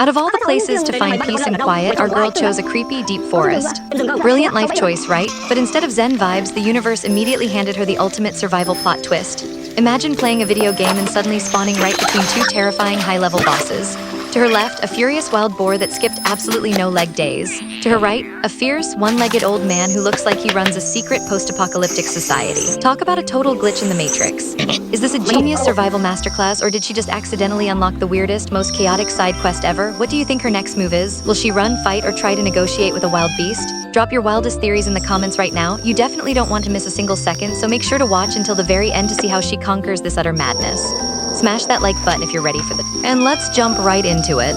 Out of all the places to find peace and quiet, our girl chose a creepy, deep forest. Brilliant life choice, right? But instead of zen vibes, the universe immediately handed her the ultimate survival plot twist. Imagine playing a video game and suddenly spawning right between two terrifying high-level bosses. To her left, a furious wild boar that skipped absolutely no leg days. To her right, a fierce, one-legged old man who looks like he runs a secret post-apocalyptic society. Talk about a total glitch in the Matrix. Is this a genius survival masterclass, or did she just accidentally unlock the weirdest, most chaotic side quest ever? What do you think her next move is? Will she run, fight, or try to negotiate with a wild beast? Drop your wildest theories in the comments right now. You definitely don't want to miss a single second, so make sure to watch until the very end to see how she conquers this utter madness. Smash that like button if you're ready for and let's jump right into it.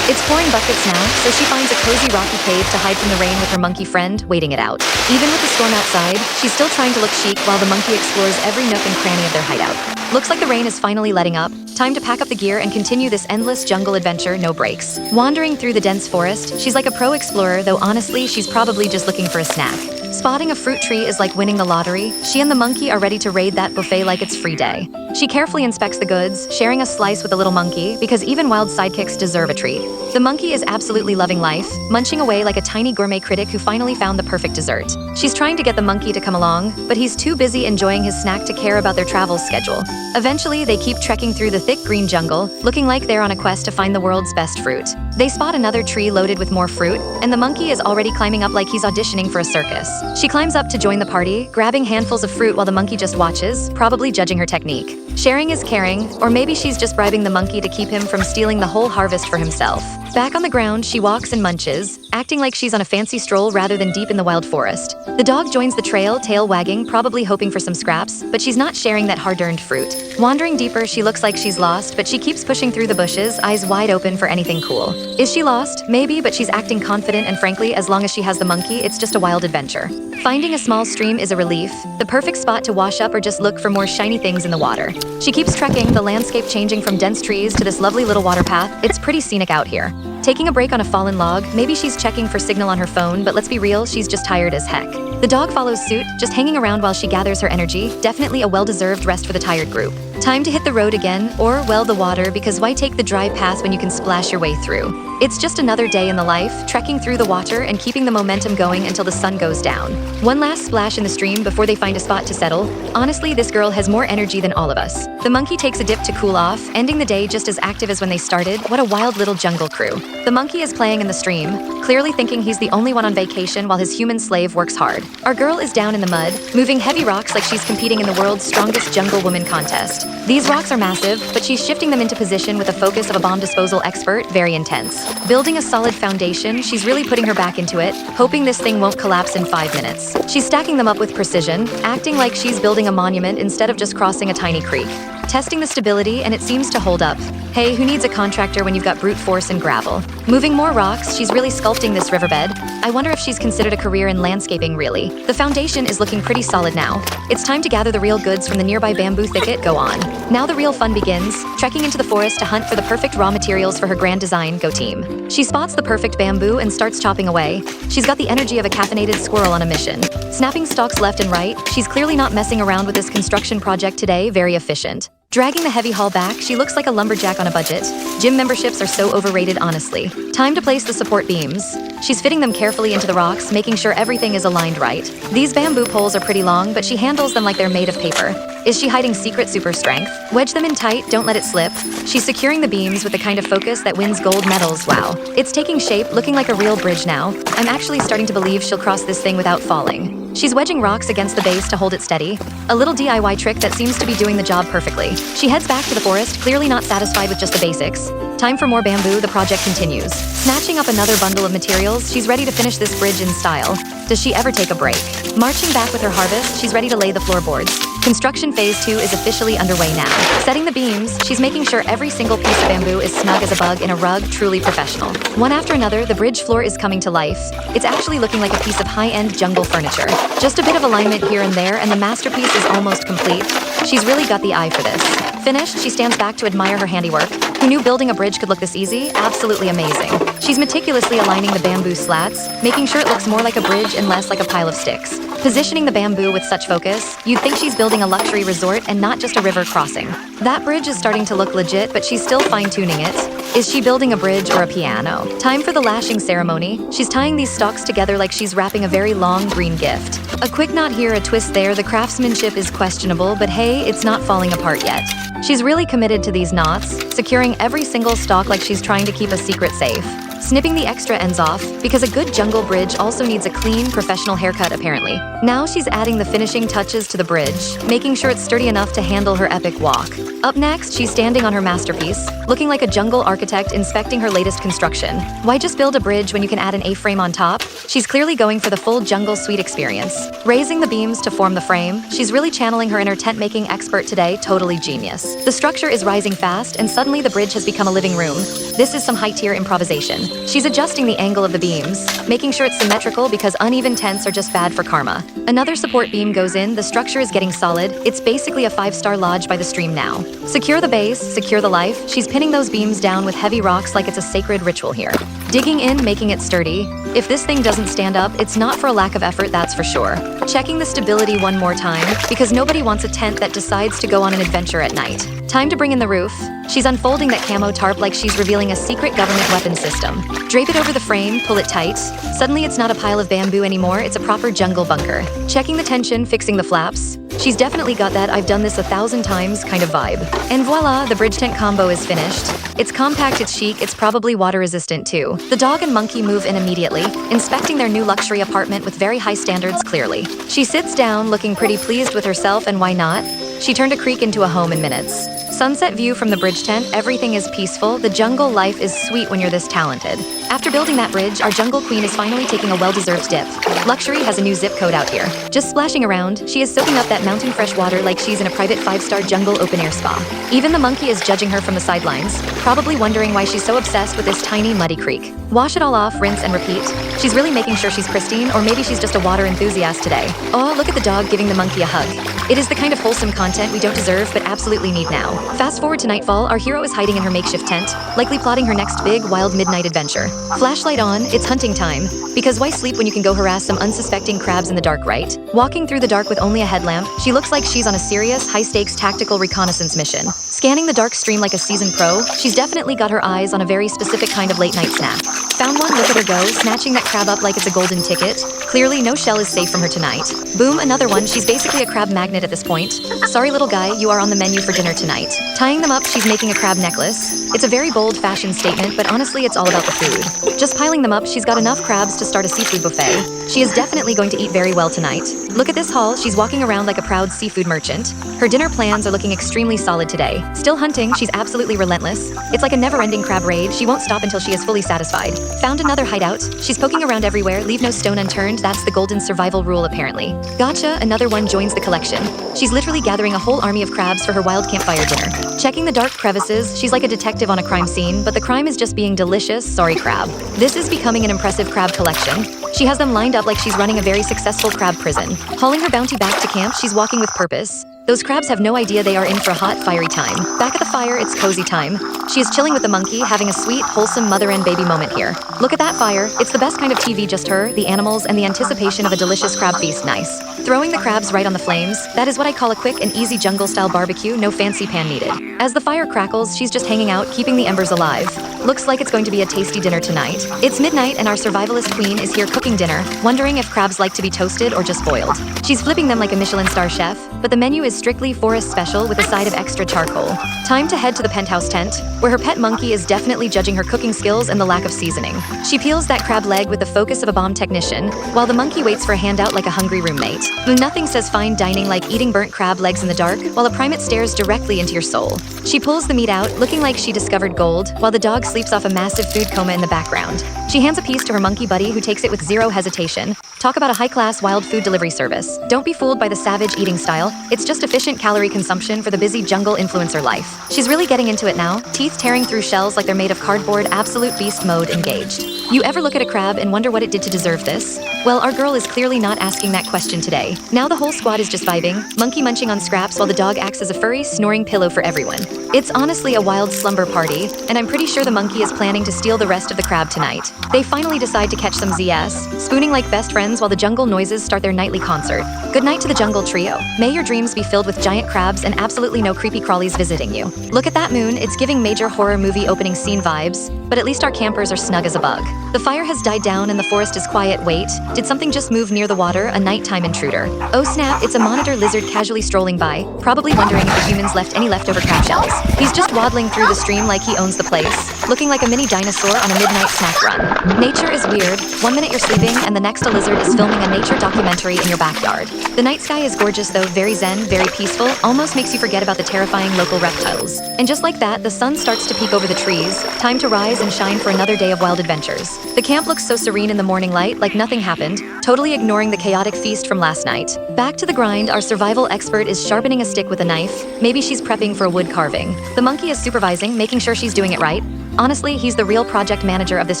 It's pouring buckets now, so she finds a cozy rocky cave to hide from the rain with her monkey friend, waiting it out. Even with the storm outside, she's still trying to look chic while the monkey explores every nook and cranny of their hideout. Looks like the rain is finally letting up. Time to pack up the gear and continue this endless jungle adventure, no breaks. Wandering through the dense forest, she's like a pro explorer, though honestly, she's probably just looking for a snack. Spotting a fruit tree is like winning the lottery. She and the monkey are ready to raid that buffet like it's free day. She carefully inspects the goods, sharing a slice with the little monkey, because even wild sidekicks deserve a treat. The monkey is absolutely loving life, munching away like a tiny gourmet critic who finally found the perfect dessert. She's trying to get the monkey to come along, but he's too busy enjoying his snack to care about their travel schedule. Eventually, they keep trekking through the thick green jungle, looking like they're on a quest to find the world's best fruit. They spot another tree loaded with more fruit, and the monkey is already climbing up like he's auditioning for a circus. She climbs up to join the party, grabbing handfuls of fruit while the monkey just watches, probably judging her technique. Sharing is caring, or maybe she's just bribing the monkey to keep him from stealing the whole harvest for himself. Back on the ground, she walks and munches, acting like she's on a fancy stroll rather than deep in the wild forest. The dog joins the trail, tail wagging, probably hoping for some scraps, but she's not sharing that hard-earned fruit. Wandering deeper, she looks like she's lost, but she keeps pushing through the bushes, eyes wide open for anything cool. Is she lost? Maybe, but she's acting confident, and frankly, as long as she has the monkey, it's just a wild adventure. Finding a small stream is a relief, the perfect spot to wash up or just look for more shiny things in the water. She keeps trekking, the landscape changing from dense trees to this lovely little water path. It's pretty scenic out here. Taking a break on a fallen log, maybe she's checking for signal on her phone, but let's be real, she's just tired as heck. The dog follows suit, just hanging around while she gathers her energy, definitely a well-deserved rest for the tired group. Time to hit the road again, or, well, the water, because why take the dry path when you can splash your way through? It's just another day in the life, trekking through the water and keeping the momentum going until the sun goes down. One last splash in the stream before they find a spot to settle. Honestly, this girl has more energy than all of us. The monkey takes a dip to cool off, ending the day just as active as when they started. What a wild little jungle crew. The monkey is playing in the stream, clearly thinking he's the only one on vacation while his human slave works hard. Our girl is down in the mud, moving heavy rocks like she's competing in the world's strongest jungle woman contest. These rocks are massive, but she's shifting them into position with the focus of a bomb disposal expert, very intense. Building a solid foundation, she's really putting her back into it, hoping this thing won't collapse in 5 minutes. She's stacking them up with precision, acting like she's building a monument instead of just crossing a tiny creek. Testing the stability, and it seems to hold up. Hey, who needs a contractor when you've got brute force and gravel? Moving more rocks, she's really sculpting this riverbed. I wonder if she's considered a career in landscaping, really. The foundation is looking pretty solid now. It's time to gather the real goods from the nearby bamboo thicket. Go on. Now the real fun begins, trekking into the forest to hunt for the perfect raw materials for her grand design. Go team. She spots the perfect bamboo and starts chopping away. She's got the energy of a caffeinated squirrel on a mission. Snapping stalks left and right, she's clearly not messing around with this construction project today. Very efficient. Dragging the heavy haul back, she looks like a lumberjack on a budget. Gym memberships are so overrated, honestly. Time to place the support beams. She's fitting them carefully into the rocks, making sure everything is aligned right. These bamboo poles are pretty long, but she handles them like they're made of paper. Is she hiding secret super strength? Wedge them in tight, don't let it slip. She's securing the beams with the kind of focus that wins gold medals. Wow. It's taking shape, looking like a real bridge now. I'm actually starting to believe she'll cross this thing without falling. She's wedging rocks against the base to hold it steady. A little DIY trick that seems to be doing the job perfectly. She heads back to the forest, clearly not satisfied with just the basics. Time for more bamboo, the project continues. Snatching up another bundle of materials, she's ready to finish this bridge in style. Does she ever take a break? Marching back with her harvest, she's ready to lay the floorboards. Construction phase 2 is officially underway now. Setting the beams, she's making sure every single piece of bamboo is snug as a bug in a rug, truly professional. One after another, the bridge floor is coming to life. It's actually looking like a piece of high-end jungle furniture. Just a bit of alignment here and there, and the masterpiece is almost complete. She's really got the eye for this. Finished, she stands back to admire her handiwork. Who knew building a bridge could look this easy? Absolutely amazing. She's meticulously aligning the bamboo slats, making sure it looks more like a bridge and less like a pile of sticks. Positioning the bamboo with such focus, you'd think she's building a luxury resort and not just a river crossing. That bridge is starting to look legit, but she's still fine-tuning it. Is she building a bridge or a piano? Time for the lashing ceremony. She's tying these stalks together like she's wrapping a very long green gift. A quick knot here, a twist there. The craftsmanship is questionable, but hey, it's not falling apart yet. She's really committed to these knots, securing every single stalk like she's trying to keep a secret safe. Snipping the extra ends off, because a good jungle bridge also needs a clean, professional haircut apparently. Now she's adding the finishing touches to the bridge, making sure it's sturdy enough to handle her epic walk. Up next, she's standing on her masterpiece, looking like a jungle architect inspecting her latest construction. Why just build a bridge when you can add an A-frame on top? She's clearly going for the full jungle suite experience. Raising the beams to form the frame, she's really channeling her inner tent-making expert today, totally genius. The structure is rising fast, and suddenly the bridge has become a living room. This is some high-tier improvisation. She's adjusting the angle of the beams, making sure it's symmetrical because uneven tents are just bad for karma. Another support beam goes in, the structure is getting solid. It's basically a 5-star lodge by the stream now. Secure the base, secure the life. She's pinning those beams down with heavy rocks like it's a sacred ritual here. Digging in, making it sturdy. If this thing doesn't stand up, it's not for a lack of effort, that's for sure. Checking the stability one more time, because nobody wants a tent that decides to go on an adventure at night. Time to bring in the roof. She's unfolding that camo tarp like she's revealing a secret government weapon system. Drape it over the frame, pull it tight. Suddenly it's not a pile of bamboo anymore, it's a proper jungle bunker. Checking the tension, fixing the flaps. She's definitely got that "I've done this 1,000 times" kind of vibe. And voila, the bridge tent combo is finished. It's compact, it's chic, it's probably water resistant too. The dog and monkey move in immediately, inspecting their new luxury apartment with very high standards clearly. She sits down, looking pretty pleased with herself, and why not? She turned a creek into a home in minutes. Sunset view from the bridge tent, everything is peaceful. The jungle life is sweet when you're this talented. After building that bridge, our jungle queen is finally taking a well-deserved dip. Luxury has a new zip code out here. Just splashing around, she is soaking up that mountain fresh water like she's in a private 5-star jungle open-air spa. Even the monkey is judging her from the sidelines, probably wondering why she's so obsessed with this tiny, muddy creek. Wash it all off, rinse and repeat. She's really making sure she's pristine, or maybe she's just a water enthusiast today. Oh, look at the dog giving the monkey a hug. It is the kind of wholesome content we don't deserve but absolutely need now. Fast forward to nightfall, our hero is hiding in her makeshift tent, likely plotting her next big, wild midnight adventure. Flashlight on, it's hunting time. Because why sleep when you can go harass some unsuspecting crabs in the dark, right? Walking through the dark with only a headlamp, she looks like she's on a serious, high-stakes tactical reconnaissance mission. Scanning the dark stream like a seasoned pro, she's definitely got her eyes on a very specific kind of late-night snack. Found one, look at her go, snatching that crab up like it's a golden ticket. Clearly, no shell is safe from her tonight. Boom, another one, she's basically a crab magnet at this point. Sorry little guy, you are on the menu for dinner tonight. Tying them up, she's making a crab necklace. It's a very bold fashion statement, but honestly, it's all about the food. Just piling them up, she's got enough crabs to start a seafood buffet. She is definitely going to eat very well tonight. Look at this haul, she's walking around like a proud seafood merchant. Her dinner plans are looking extremely solid today. Still hunting, she's absolutely relentless. It's like a never-ending crab raid, she won't stop until she is fully satisfied. Found another hideout. She's poking around everywhere, leave no stone unturned, that's the golden survival rule apparently. Gotcha, another one joins the collection. She's literally gathering a whole army of crabs for her wild campfire dinner. Checking the dark crevices, she's like a detective on a crime scene, but the crime is just being delicious, sorry crab. This is becoming an impressive crab collection. She has them lined up like she's running a very successful crab prison. Hauling her bounty back to camp, she's walking with purpose. Those crabs have no idea they are in for a hot, fiery time. Back at the fire, it's cozy time. She is chilling with the monkey, having a sweet, wholesome mother and baby moment here. Look at that fire. It's the best kind of TV, just her, the animals, and the anticipation of a delicious crab feast. Nice. Throwing the crabs right on the flames, that is what I call a quick and easy jungle-style barbecue, no fancy pan needed. As the fire crackles, she's just hanging out, keeping the embers alive. Looks like it's going to be a tasty dinner tonight. It's midnight and our survivalist queen is here cooking dinner, wondering if crabs like to be toasted or just boiled. She's flipping them like a Michelin star chef, but the menu is strictly forest special with a side of extra charcoal. Time to head to the penthouse tent, where her pet monkey is definitely judging her cooking skills and the lack of seasoning. She peels that crab leg with the focus of a bomb technician, while the monkey waits for a handout like a hungry roommate. Nothing says fine dining like eating burnt crab legs in the dark, while a primate stares directly into your soul. She pulls the meat out, looking like she discovered gold, while the dog sleeps off a massive food coma in the background. She hands a piece to her monkey buddy, who takes it with zero hesitation. Talk about a high-class wild food delivery service. Don't be fooled by the savage eating style. It's just efficient calorie consumption for the busy jungle influencer life. She's really getting into it now, teeth tearing through shells like they're made of cardboard, absolute beast mode engaged. You ever look at a crab and wonder what it did to deserve this? Well, our girl is clearly not asking that question today. Now the whole squad is just vibing, monkey munching on scraps while the dog acts as a furry, snoring pillow for everyone. It's honestly a wild slumber party, and I'm pretty sure the monkey is planning to steal the rest of the crab tonight. They finally decide to catch some ZS, spooning like best friends tunes while the jungle noises start their nightly concert. Good night to the jungle trio. May your dreams be filled with giant crabs and absolutely no creepy crawlies visiting you. Look at that moon, it's giving major horror movie opening scene vibes, but at least our campers are snug as a bug. The fire has died down and the forest is quiet. Wait, did something just move near the water? A nighttime intruder. Oh snap, it's a monitor lizard casually strolling by, probably wondering if the humans left any leftover crab shells. He's just waddling through the stream like he owns the place, looking like a mini dinosaur on a midnight snack run. Nature is weird. 1 minute you're sleeping and the next a lizard is filming a nature documentary in your backyard. The night sky is gorgeous though, very zen, very peaceful, almost makes you forget about the terrifying local reptiles. And just like that, the sun starts to peek over the trees. Time to rise and shine for another day of wild adventures. The camp looks so serene in the morning light, like nothing happened, totally ignoring the chaotic feast from last night. Back to the grind, our survival expert is sharpening a stick with a knife. Maybe she's prepping for a wood carving. The monkey is supervising, making sure she's doing it right. Honestly, he's the real project manager of this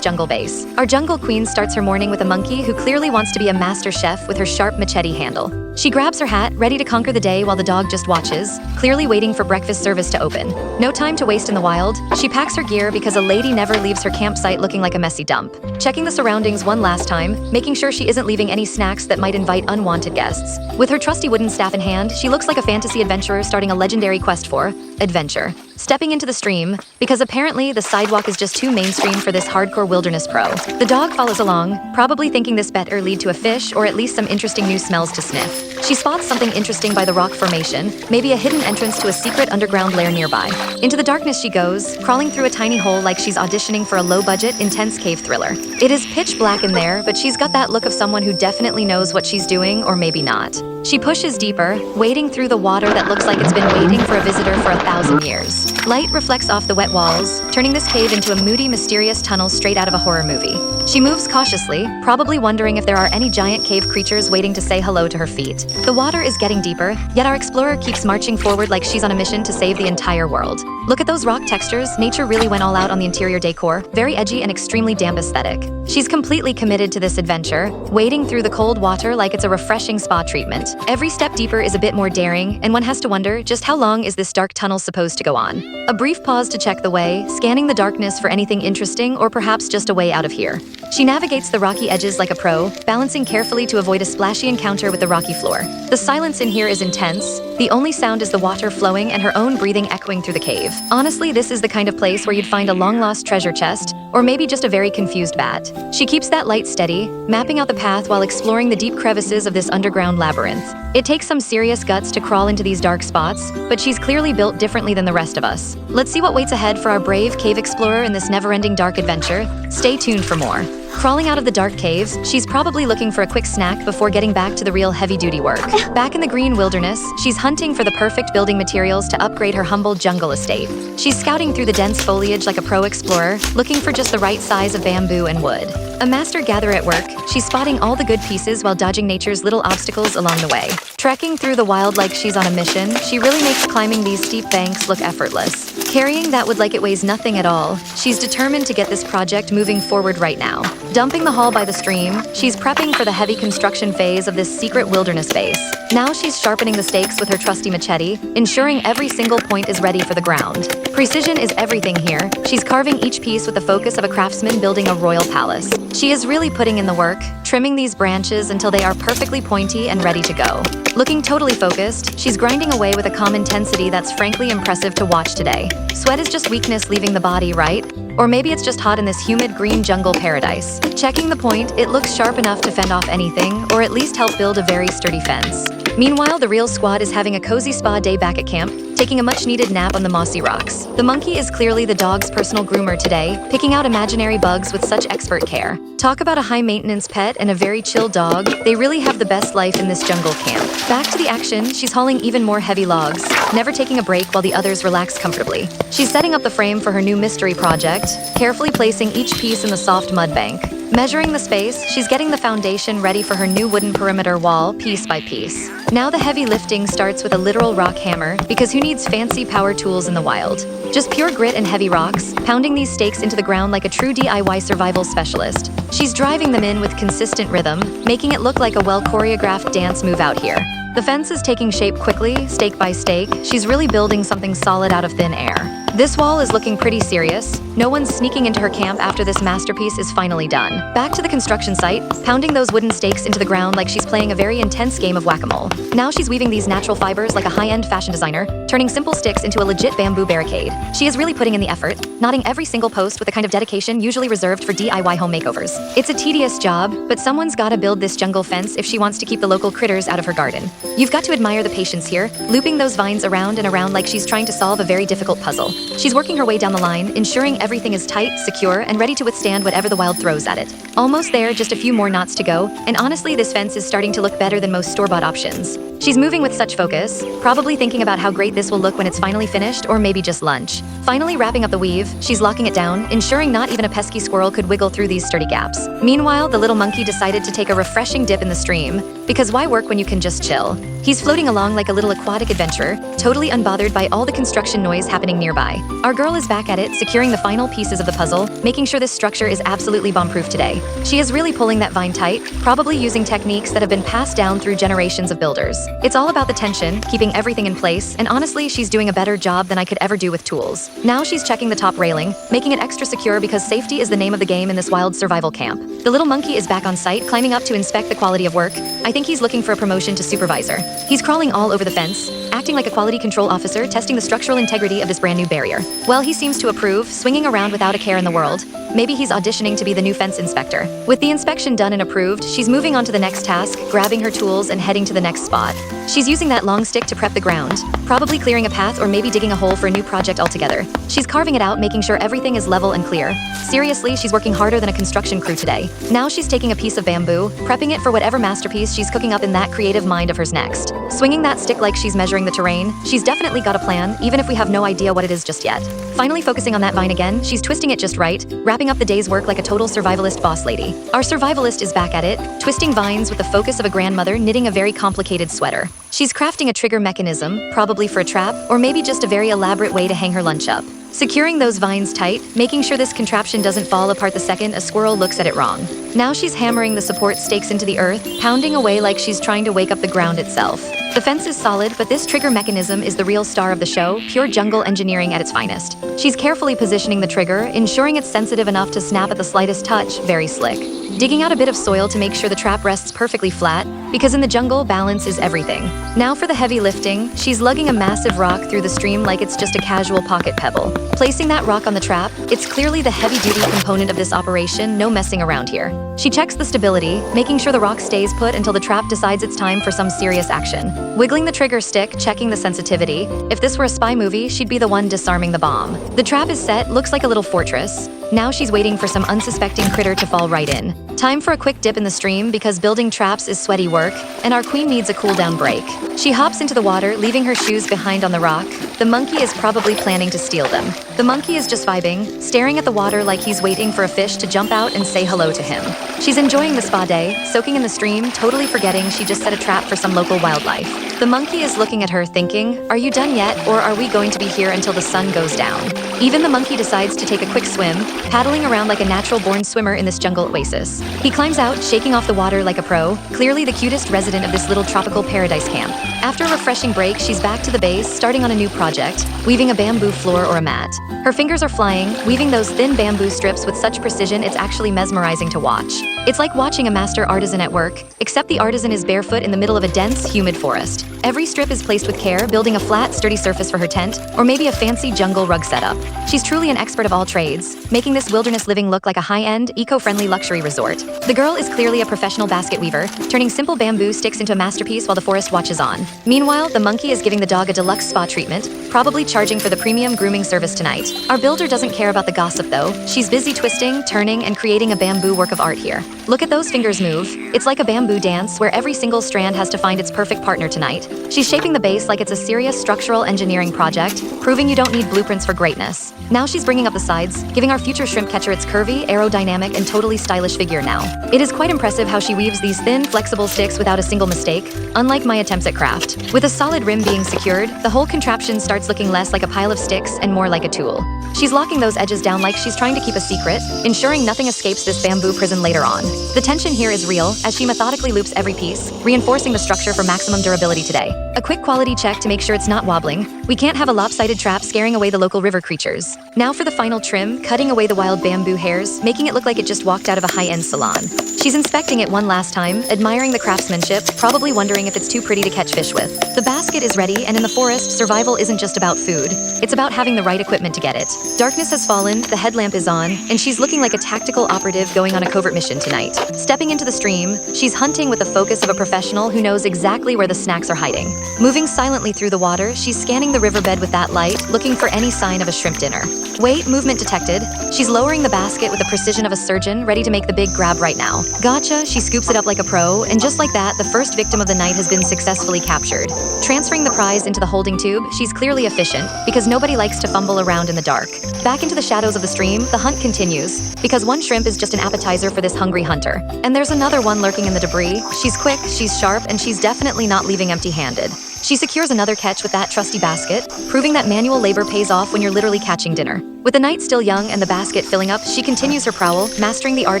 jungle base. Our jungle queen starts her morning with a monkey who clearly wants to be a master chef with her sharp machete handle. She grabs her hat, ready to conquer the day while the dog just watches, clearly waiting for breakfast service to open. No time to waste in the wild. She packs her gear because a lady never leaves her campsite looking like a messy dump. Checking the surroundings one last time, making sure she isn't leaving any snacks that might invite unwanted guests. With her trusty wooden staff in hand, she looks like a fantasy adventurer starting a legendary quest for adventure. Stepping into the stream, because apparently the sidewalk is just too mainstream for this hardcore wilderness pro. The dog follows along, probably thinking this better lead to a fish or at least some interesting new smells to sniff. She spots something interesting by the rock formation, maybe a hidden entrance to a secret underground lair nearby. Into the darkness she goes, crawling through a tiny hole like she's auditioning for a low-budget, intense cave thriller. It is pitch black in there, but she's got that look of someone who definitely knows what she's doing, or maybe not. She pushes deeper, wading through the water that looks like it's been waiting for a visitor for 1,000 years. Light reflects off the wet walls, turning this cave into a moody, mysterious tunnel straight out of a horror movie. She moves cautiously, probably wondering if there are any giant cave creatures waiting to say hello to her feet. The water is getting deeper, yet our explorer keeps marching forward like she's on a mission to save the entire world. Look at those rock textures, nature really went all out on the interior decor, very edgy and extremely damp aesthetic. She's completely committed to this adventure, wading through the cold water like it's a refreshing spa treatment. Every step deeper is a bit more daring, and one has to wonder, just how long is this dark tunnel supposed to go on? A brief pause to check the way, scanning the darkness for anything interesting or perhaps just a way out of here. She navigates the rocky edges like a pro, balancing carefully to avoid a splashy encounter with the rocky floor. The silence in here is intense. The only sound is the water flowing and her own breathing echoing through the cave. Honestly, this is the kind of place where you'd find a long-lost treasure chest, or maybe just a very confused bat. She keeps that light steady, mapping out the path while exploring the deep crevices of this underground labyrinth. It takes some serious guts to crawl into these dark spots, but she's clearly built differently than the rest of us. Let's see what waits ahead for our brave cave explorer in this never-ending dark adventure. Stay tuned for more. Crawling out of the dark caves, she's probably looking for a quick snack before getting back to the real heavy-duty work. Back in the green wilderness, she's hunting for the perfect building materials to upgrade her humble jungle estate. She's scouting through the dense foliage like a pro explorer, looking for just the right size of bamboo and wood. A master gatherer at work, she's spotting all the good pieces while dodging nature's little obstacles along the way. Trekking through the wild like she's on a mission, she really makes climbing these steep banks look effortless. Carrying that wood like it weighs nothing at all, she's determined to get this project moving forward right now. Dumping the haul by the stream, she's prepping for the heavy construction phase of this secret wilderness base. Now she's sharpening the stakes with her trusty machete, ensuring every single point is ready for the ground. Precision is everything here. She's carving each piece with the focus of a craftsman building a royal palace. She is really putting in the work, trimming these branches until they are perfectly pointy and ready to go. Looking totally focused, she's grinding away with a calm intensity that's frankly impressive to watch today. Sweat is just weakness leaving the body, right? Or maybe it's just hot in this humid green jungle paradise. Checking the point, it looks sharp enough to fend off anything, or at least help build a very sturdy fence. Meanwhile, the real squad is having a cozy spa day back at camp, taking a much-needed nap on the mossy rocks. The monkey is clearly the dog's personal groomer today, picking out imaginary bugs with such expert care. Talk about a high-maintenance pet and a very chill dog. They really have the best life in this jungle camp. Back to the action, she's hauling even more heavy logs, never taking a break while the others relax comfortably. She's setting up the frame for her new mystery project, carefully placing each piece in the soft mud bank. Measuring the space, she's getting the foundation ready for her new wooden perimeter wall, piece by piece. Now the heavy lifting starts with a literal rock hammer, because who needs fancy power tools in the wild? Just pure grit and heavy rocks, pounding these stakes into the ground like a true DIY survival specialist. She's driving them in with consistent rhythm, making it look like a well-choreographed dance move out here. The fence is taking shape quickly, stake by stake. She's really building something solid out of thin air. This wall is looking pretty serious. No one's sneaking into her camp after this masterpiece is finally done. Back to the construction site, pounding those wooden stakes into the ground like she's playing a very intense game of whack-a-mole. Now she's weaving these natural fibers like a high-end fashion designer, turning simple sticks into a legit bamboo barricade. She is really putting in the effort, knotting every single post with the kind of dedication usually reserved for DIY home makeovers. It's a tedious job, but someone's gotta build this jungle fence if she wants to keep the local critters out of her garden. You've got to admire the patience here, looping those vines around and around like she's trying to solve a very difficult puzzle. She's working her way down the line, ensuring everything is tight, secure, and ready to withstand whatever the wild throws at it. Almost there, just a few more knots to go, and honestly, this fence is starting to look better than most store-bought options. She's moving with such focus, probably thinking about how great this will look when it's finally finished, or maybe just lunch. Finally wrapping up the weave, she's locking it down, ensuring not even a pesky squirrel could wiggle through these sturdy gaps. Meanwhile, the little monkey decided to take a refreshing dip in the stream, because why work when you can just chill? He's floating along like a little aquatic adventurer, totally unbothered by all the construction noise happening nearby. Our girl is back at it, securing the final pieces of the puzzle, making sure this structure is absolutely bomb-proof today. She is really pulling that vine tight, probably using techniques that have been passed down through generations of builders. It's all about the tension, keeping everything in place, and honestly, she's doing a better job than I could ever do with tools. Now she's checking the top railing, making it extra secure because safety is the name of the game in this wild survival camp. The little monkey is back on site, climbing up to inspect the quality of work. I think he's looking for a promotion to supervisor. He's crawling all over the fence, acting like a quality control officer, testing the structural integrity of this brand new barrier. Well, he seems to approve, swinging around without a care in the world. Maybe he's auditioning to be the new fence inspector. With the inspection done and approved, she's moving on to the next task, grabbing her tools and heading to the next spot. She's using that long stick to prep the ground, probably clearing a path or maybe digging a hole for a new project altogether. She's carving it out, making sure everything is level and clear. Seriously, she's working harder than a construction crew today. Now she's taking a piece of bamboo, prepping it for whatever masterpiece she's cooking up in that creative mind of hers next. Swinging that stick like she's measuring the terrain, she's definitely got a plan, even if we have no idea what it is just yet. Finally focusing on that vine again, she's twisting it just right, wrapping up the day's work like a total survivalist boss lady. Our survivalist is back at it, twisting vines with the focus of a grandmother knitting a very complicated sweater. She's crafting a trigger mechanism, probably for a trap, or maybe just a very elaborate way to hang her lunch up. Securing those vines tight, making sure this contraption doesn't fall apart the second a squirrel looks at it wrong. Now she's hammering the support stakes into the earth, pounding away like she's trying to wake up the ground itself. The fence is solid, but this trigger mechanism is the real star of the show, pure jungle engineering at its finest. She's carefully positioning the trigger, ensuring it's sensitive enough to snap at the slightest touch, very slick. Digging out a bit of soil to make sure the trap rests perfectly flat, because in the jungle, balance is everything. Now for the heavy lifting, she's lugging a massive rock through the stream like it's just a casual pocket pebble. Placing that rock on the trap, it's clearly the heavy-duty component of this operation, no messing around here. She checks the stability, making sure the rock stays put until the trap decides it's time for some serious action. Wiggling the trigger stick, checking the sensitivity. If this were a spy movie, she'd be the one disarming the bomb. The trap is set, looks like a little fortress. Now she's waiting for some unsuspecting critter to fall right in. Time for a quick dip in the stream because building traps is sweaty work, and our queen needs a cool-down break. She hops into the water, leaving her shoes behind on the rock. The monkey is probably planning to steal them. The monkey is just vibing, staring at the water like he's waiting for a fish to jump out and say hello to him. She's enjoying the spa day, soaking in the stream, totally forgetting she just set a trap for some local wildlife. The monkey is looking at her thinking, are you done yet, or are we going to be here until the sun goes down? Even the monkey decides to take a quick swim, paddling around like a natural-born swimmer in this jungle oasis. He climbs out, shaking off the water like a pro, clearly the cutest resident of this little tropical paradise camp. After a refreshing break, she's back to the base, starting on a new project, weaving a bamboo floor or a mat. Her fingers are flying, weaving those thin bamboo strips with such precision it's actually mesmerizing to watch. It's like watching a master artisan at work, except the artisan is barefoot in the middle of a dense, humid forest. Every strip is placed with care, building a flat, sturdy surface for her tent, or maybe a fancy jungle rug setup. She's truly an expert of all trades, making this wilderness living look like a high-end, eco-friendly luxury resort. The girl is clearly a professional basket weaver, turning simple bamboo sticks into a masterpiece while the forest watches on. Meanwhile, the monkey is giving the dog a deluxe spa treatment, probably charging for the premium grooming service tonight. Our builder doesn't care about the gossip though. She's busy twisting, turning, and creating a bamboo work of art here. Look at those fingers move. It's like a bamboo dance where every single strand has to find its perfect partner tonight. She's shaping the base like it's a serious structural engineering project, proving you don't need blueprints for greatness. Now she's bringing up the sides, giving our future shrimp catcher its curvy, aerodynamic, and totally stylish figure now. It is quite impressive how she weaves these thin, flexible sticks without a single mistake, unlike my attempts at craft. With a solid rim being secured, the whole contraption starts looking less like a pile of sticks and more like a tool. She's locking those edges down like she's trying to keep a secret, ensuring nothing escapes this bamboo prison later on. The tension here is real, as she methodically loops every piece, reinforcing the structure for maximum durability today. A quick quality check to make sure it's not wobbling. We can't have a lopsided trap scaring away the local river creatures. Now for the final trim, cutting away the wild bamboo hairs, making it look like it just walked out of a high-end salon. She's inspecting it one last time, admiring the craftsmanship, probably wondering if it's too pretty to catch fish with. The basket is ready, and in the forest, survival isn't just about food. It's about having the right equipment to get it. Darkness has fallen, the headlamp is on, and she's looking like a tactical operative going on a covert mission tonight. Stepping into the stream, she's hunting with the focus of a professional who knows exactly where the snacks are hiding. Moving silently through the water, she's scanning the riverbed with that light, looking for any sign of a shrimp dinner. Wait, movement detected. She's lowering the basket with the precision of a surgeon, ready to make the big grab right now. Gotcha, she scoops it up like a pro, and just like that, the first victim of the night has been successfully captured. Transferring the prize into the holding tube, she's clearly efficient, because nobody likes to fumble around in the dark. Back into the shadows of the stream, the hunt continues, because one shrimp is just an appetizer for this hungry hunter. And there's another one lurking in the debris. She's quick, she's sharp, and she's definitely not leaving empty-handed. She secures another catch with that trusty basket, proving that manual labor pays off when you're literally catching dinner. With the night still young and the basket filling up, she continues her prowl, mastering the art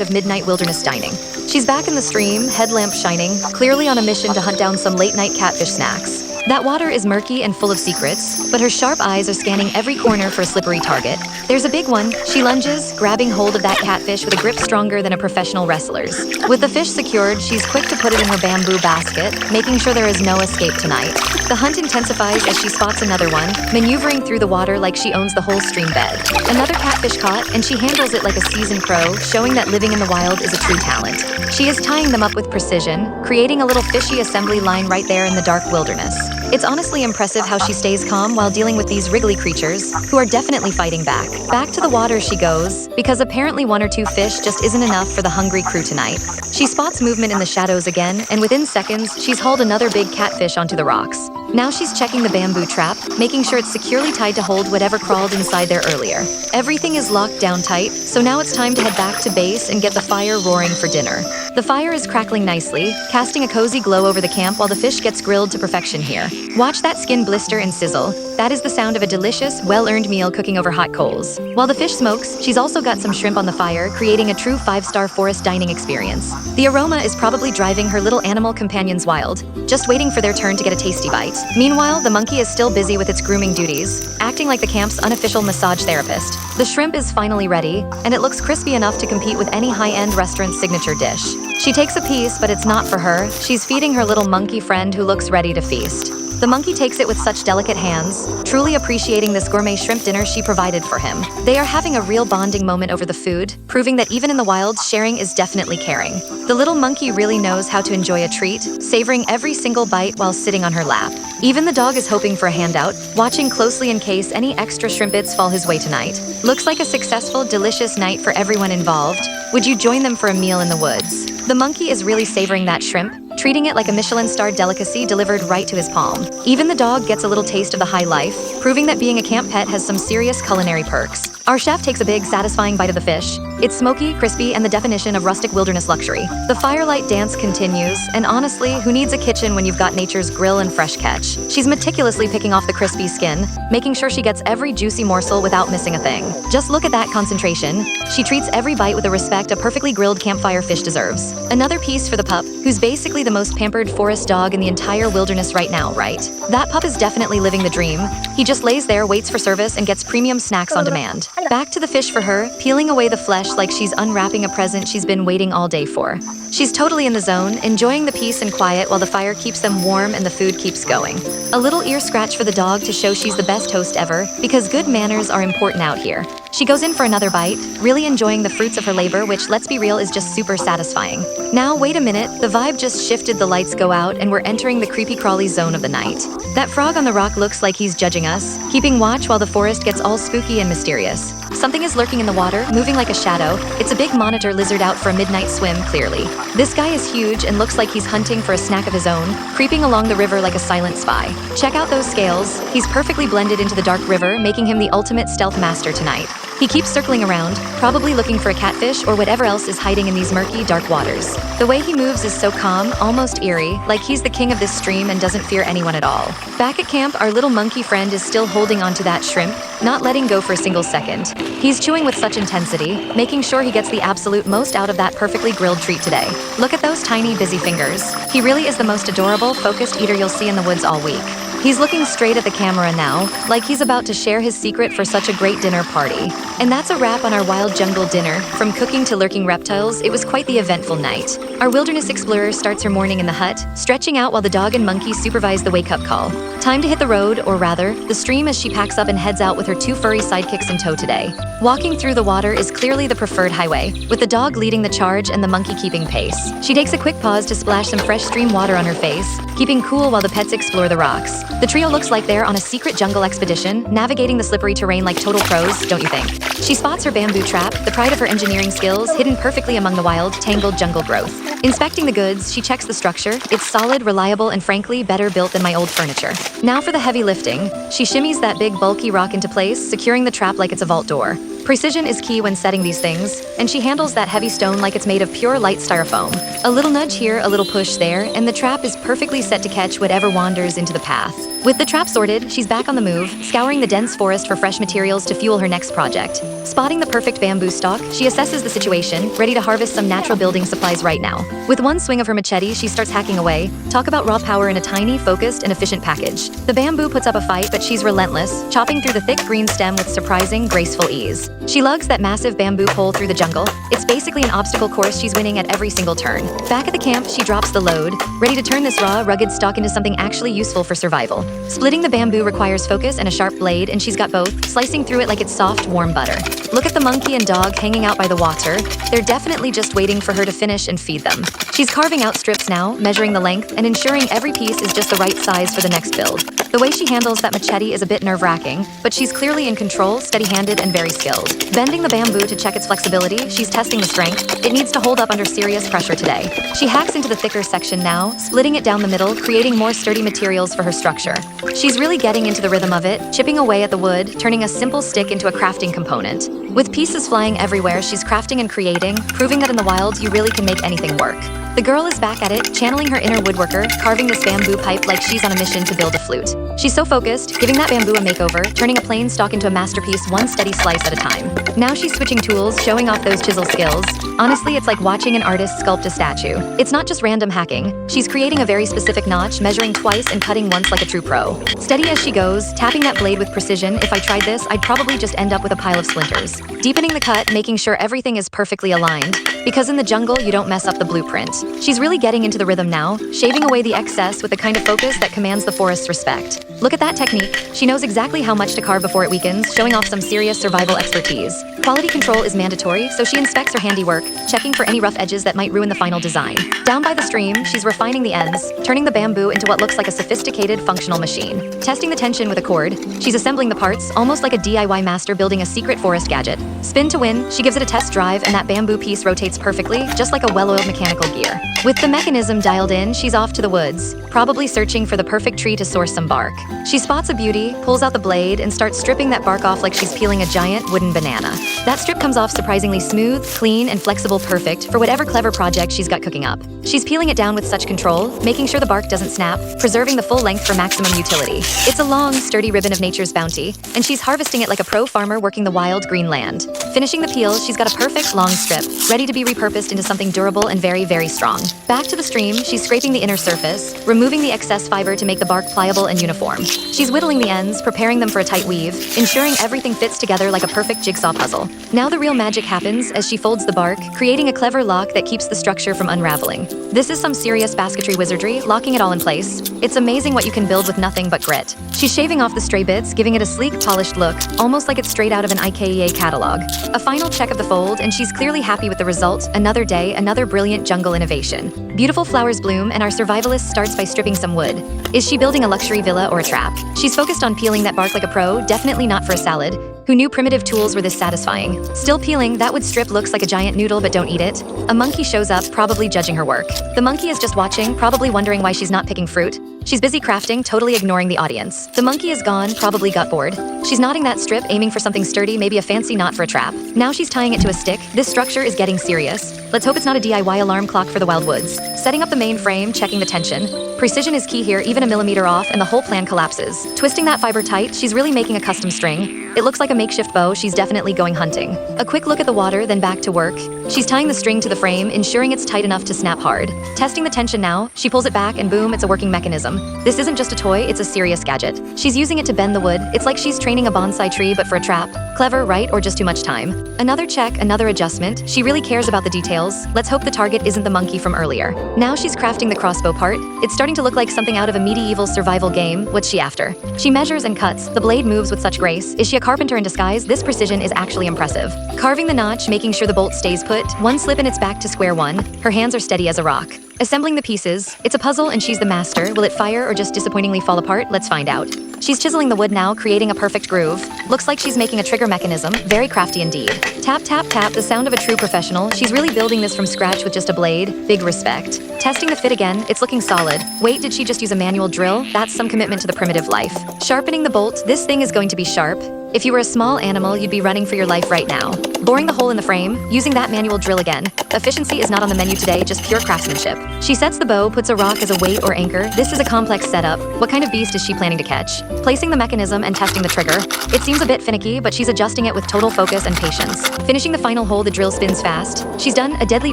of midnight wilderness dining. She's back in the stream, headlamp shining, clearly on a mission to hunt down some late-night catfish snacks. That water is murky and full of secrets, but her sharp eyes are scanning every corner for a slippery target. There's a big one. She lunges, grabbing hold of that catfish with a grip stronger than a professional wrestler's. With the fish secured, she's quick to put it in her bamboo basket, making sure there is no escape tonight. The hunt intensifies as she spots another one, maneuvering through the water like she owns the whole stream bed. Another catfish caught, and she handles it like a seasoned pro, showing that living in the wild is a true talent. She is tying them up with precision, creating a little fishy assembly line right there in the dark wilderness. It's honestly impressive how she stays calm while dealing with these wriggly creatures, who are definitely fighting back. Back to the water she goes, because apparently one or two fish just isn't enough for the hungry crew tonight. She spots movement in the shadows again, and within seconds, she's hauled another big catfish onto the rocks. Now she's checking the bamboo trap, making sure it's securely tied to hold whatever crawled inside there earlier. Everything is locked down tight, so now it's time to head back to base and get the fire roaring for dinner. The fire is crackling nicely, casting a cozy glow over the camp while the fish gets grilled to perfection here. Watch that skin blister and sizzle. That is the sound of a delicious, well-earned meal cooking over hot coals. While the fish smokes, she's also got some shrimp on the fire, creating a true 5-star forest dining experience. The aroma is probably driving her little animal companions wild, just waiting for their turn to get a tasty bite. Meanwhile, the monkey is still busy with its grooming duties, acting like the camp's unofficial massage therapist. The shrimp is finally ready, and it looks crispy enough to compete with any high-end restaurant's signature dish. She takes a piece, but it's not for her. She's feeding her little monkey friend who looks ready to feast. The monkey takes it with such delicate hands, truly appreciating this gourmet shrimp dinner she provided for him. They are having a real bonding moment over the food, proving that even in the wild, sharing is definitely caring. The little monkey really knows how to enjoy a treat, savoring every single bite while sitting on her lap. Even the dog is hoping for a handout, watching closely in case any extra shrimp bits fall his way tonight. Looks like a successful, delicious night for everyone involved. Would you join them for a meal in the woods? The monkey is really savoring that shrimp, treating it like a Michelin-starred delicacy delivered right to his palm. Even the dog gets a little taste of the high life, proving that being a camp pet has some serious culinary perks. Our chef takes a big, satisfying bite of the fish. It's smoky, crispy, and the definition of rustic wilderness luxury. The firelight dance continues, and honestly, who needs a kitchen when you've got nature's grill and fresh catch? She's meticulously picking off the crispy skin, making sure she gets every juicy morsel without missing a thing. Just look at that concentration. She treats every bite with the respect a perfectly grilled campfire fish deserves. Another piece for the pup, who's basically the most pampered forest dog in the entire wilderness right now, right? That pup is definitely living the dream. He just lays there, waits for service, and gets premium snacks on demand. Back to the fish for her, peeling away the flesh like she's unwrapping a present she's been waiting all day for. She's totally in the zone, enjoying the peace and quiet while the fire keeps them warm and the food keeps going. A little ear scratch for the dog to show she's the best host ever, because good manners are important out here. She goes in for another bite, really enjoying the fruits of her labor, which, let's be real, is just super satisfying. Now, wait a minute, the vibe just shifted, the lights go out, and we're entering the creepy-crawly zone of the night. That frog on the rock looks like he's judging us, keeping watch while the forest gets all spooky and mysterious. Something is lurking in the water, moving like a shadow. It's a big monitor lizard out for a midnight swim, clearly. This guy is huge and looks like he's hunting for a snack of his own, creeping along the river like a silent spy. Check out those scales. He's perfectly blended into the dark river, making him the ultimate stealth master tonight. He keeps circling around, probably looking for a catfish or whatever else is hiding in these murky, dark waters. The way he moves is so calm, almost eerie, like he's the king of this stream and doesn't fear anyone at all. Back at camp, our little monkey friend is still holding onto that shrimp, not letting go for a single second. He's chewing with such intensity, making sure he gets the absolute most out of that perfectly grilled treat today. Look at those tiny, busy fingers. He really is the most adorable, focused eater you'll see in the woods all week. He's looking straight at the camera now, like he's about to share his secret for such a great dinner party. And that's a wrap on our wild jungle dinner. From cooking to lurking reptiles, it was quite the eventful night. Our wilderness explorer starts her morning in the hut, stretching out while the dog and monkey supervise the wake-up call. Time to hit the road, or rather, the stream, as she packs up and heads out with her 2 furry sidekicks in tow today. Walking through the water is clearly the preferred highway, with the dog leading the charge and the monkey keeping pace. She takes a quick pause to splash some fresh stream water on her face, keeping cool while the pets explore the rocks. The trio looks like they're on a secret jungle expedition, navigating the slippery terrain like total pros, don't you think? She spots her bamboo trap, the pride of her engineering skills, hidden perfectly among the wild, tangled jungle growth. Inspecting the goods, she checks the structure. It's solid, reliable, and frankly, better built than my old furniture. Now for the heavy lifting. She shimmies that big, bulky rock into place, securing the trap like it's a vault door. Precision is key when setting these things, and she handles that heavy stone like it's made of pure light styrofoam. A little nudge here, a little push there, and the trap is perfectly set to catch whatever wanders into the path. With the trap sorted, she's back on the move, scouring the dense forest for fresh materials to fuel her next project. Spotting the perfect bamboo stalk, she assesses the situation, ready to harvest some natural building supplies right now. With one swing of her machete, she starts hacking away. Talk about raw power in a tiny, focused, and efficient package. The bamboo puts up a fight, but she's relentless, chopping through the thick green stem with surprising, graceful ease. She lugs that massive bamboo pole through the jungle. It's basically an obstacle course she's winning at every single turn. Back at the camp, she drops the load, ready to turn this raw, rugged stalk into something actually useful for survival. Splitting the bamboo requires focus and a sharp blade, and she's got both, slicing through it like it's soft, warm butter. Look at the monkey and dog hanging out by the water. They're definitely just waiting for her to finish and feed them. She's carving out strips now, measuring the length, and ensuring every piece is just the right size for the next build. The way she handles that machete is a bit nerve-wracking, but she's clearly in control, steady-handed, and very skilled. Bending the bamboo to check its flexibility, she's testing the strength. It needs to hold up under serious pressure today. She hacks into the thicker section now, splitting it down the middle, creating more sturdy materials for her structure. She's really getting into the rhythm of it, chipping away at the wood, turning a simple stick into a crafting component. With pieces flying everywhere, she's crafting and creating, proving that in the wild you really can make anything work. The girl is back at it, channeling her inner woodworker, carving this bamboo pipe like she's on a mission to build a flute. She's so focused, giving that bamboo a makeover, turning a plain stalk into a masterpiece one steady slice at a time. Now she's switching tools, showing off those chisel skills. Honestly, it's like watching an artist sculpt a statue. It's not just random hacking. She's creating a very specific notch, measuring twice and cutting once like a true pro. Steady as she goes, tapping that blade with precision. If I tried this, I'd probably just end up with a pile of splinters. Deepening the cut, making sure everything is perfectly aligned. Because in the jungle, you don't mess up the blueprint. She's really getting into the rhythm now, shaving away the excess with the kind of focus that commands the forest's respect. Look at that technique. She knows exactly how much to carve before it weakens, showing off some serious survival expertise. Quality control is mandatory, so she inspects her handiwork, checking for any rough edges that might ruin the final design. Down by the stream, she's refining the ends, turning the bamboo into what looks like a sophisticated, functional machine. Testing the tension with a cord, she's assembling the parts, almost like a DIY master building a secret forest gadget. Spin to win, she gives it a test drive, and that bamboo piece rotates perfectly, just like a well-oiled mechanical gear. With the mechanism dialed in, she's off to the woods, probably searching for the perfect tree to source some bark. She spots a beauty, pulls out the blade, and starts stripping that bark off like she's peeling a giant wooden banana. That strip comes off surprisingly smooth, clean, and flexible, perfect for whatever clever project she's got cooking up. She's peeling it down with such control, making sure the bark doesn't snap, preserving the full length for maximum utility. It's a long, sturdy ribbon of nature's bounty, and she's harvesting it like a pro farmer working the wild green land. Finishing the peel, she's got a perfect long strip, ready to be repurposed into something durable and very, very strong. Back to the stream, she's scraping the inner surface, removing the excess fiber to make the bark pliable and uniform. She's whittling the ends, preparing them for a tight weave, ensuring everything fits together like a perfect jigsaw puzzle. Now the real magic happens as she folds the bark, creating a clever lock that keeps the structure from unraveling. This is some serious basketry wizardry, locking it all in place. It's amazing what you can build with nothing but grit. She's shaving off the stray bits, giving it a sleek, polished look, almost like it's straight out of an IKEA catalog. A final check of the fold, and she's clearly happy with the result. Another day, another brilliant jungle innovation. Beautiful flowers bloom, and our survivalist starts by stripping some wood. Is she building a luxury villa or a trap? She's focused on peeling that bark like a pro, definitely not for a salad. Who knew primitive tools were this satisfying? Still peeling, that wood strip looks like a giant noodle, but don't eat it. A monkey shows up, probably judging her work. The monkey is just watching, probably wondering why she's not picking fruit. She's busy crafting, totally ignoring the audience. The monkey is gone, probably got bored. She's knotting that strip, aiming for something sturdy, maybe a fancy knot for a trap. Now she's tying it to a stick. This structure is getting serious. Let's hope it's not a DIY alarm clock for the wild woods. Setting up the main frame, checking the tension. Precision is key here, even a millimeter off, and the whole plan collapses. Twisting that fiber tight, she's really making a custom string. It looks like a makeshift bow, she's definitely going hunting. A quick look at the water, then back to work. She's tying the string to the frame, ensuring it's tight enough to snap hard. Testing the tension now, she pulls it back and boom, it's a working mechanism. This isn't just a toy, it's a serious gadget. She's using it to bend the wood. It's like she's training a bonsai tree but for a trap. Clever, right? Or just too much time? Another check, another adjustment. She really cares about the details. Let's hope the target isn't the monkey from earlier. Now she's crafting the crossbow part. It's starting to look like something out of a medieval survival game. What's she after? She measures and cuts. The blade moves with such grace. Is she a carpenter in disguise? This precision is actually impressive. Carving the notch, making sure the bolt stays put. One slip and it's back to square one. Her hands are steady as a rock. Assembling the pieces. It's a puzzle and she's the master. Will it fire or just disappointingly fall apart? Let's find out. She's chiseling the wood now, creating a perfect groove. Looks like she's making a trigger mechanism. Very crafty indeed. Tap, tap, tap, the sound of a true professional. She's really building this from scratch with just a blade. Big respect. Testing the fit again. It's looking solid. Wait, did she just use a manual drill? That's some commitment to the primitive life. Sharpening the bolt. This thing is going to be sharp. If you were a small animal, you'd be running for your life right now. Boring the hole in the frame, using that manual drill again. Efficiency is not on the menu today, just pure craftsmanship. She sets the bow, puts a rock as a weight or anchor. This is a complex setup. What kind of beast is she planning to catch? Placing the mechanism and testing the trigger. It seems a bit finicky, but she's adjusting it with total focus and patience. Finishing the final hole, the drill spins fast. She's done a deadly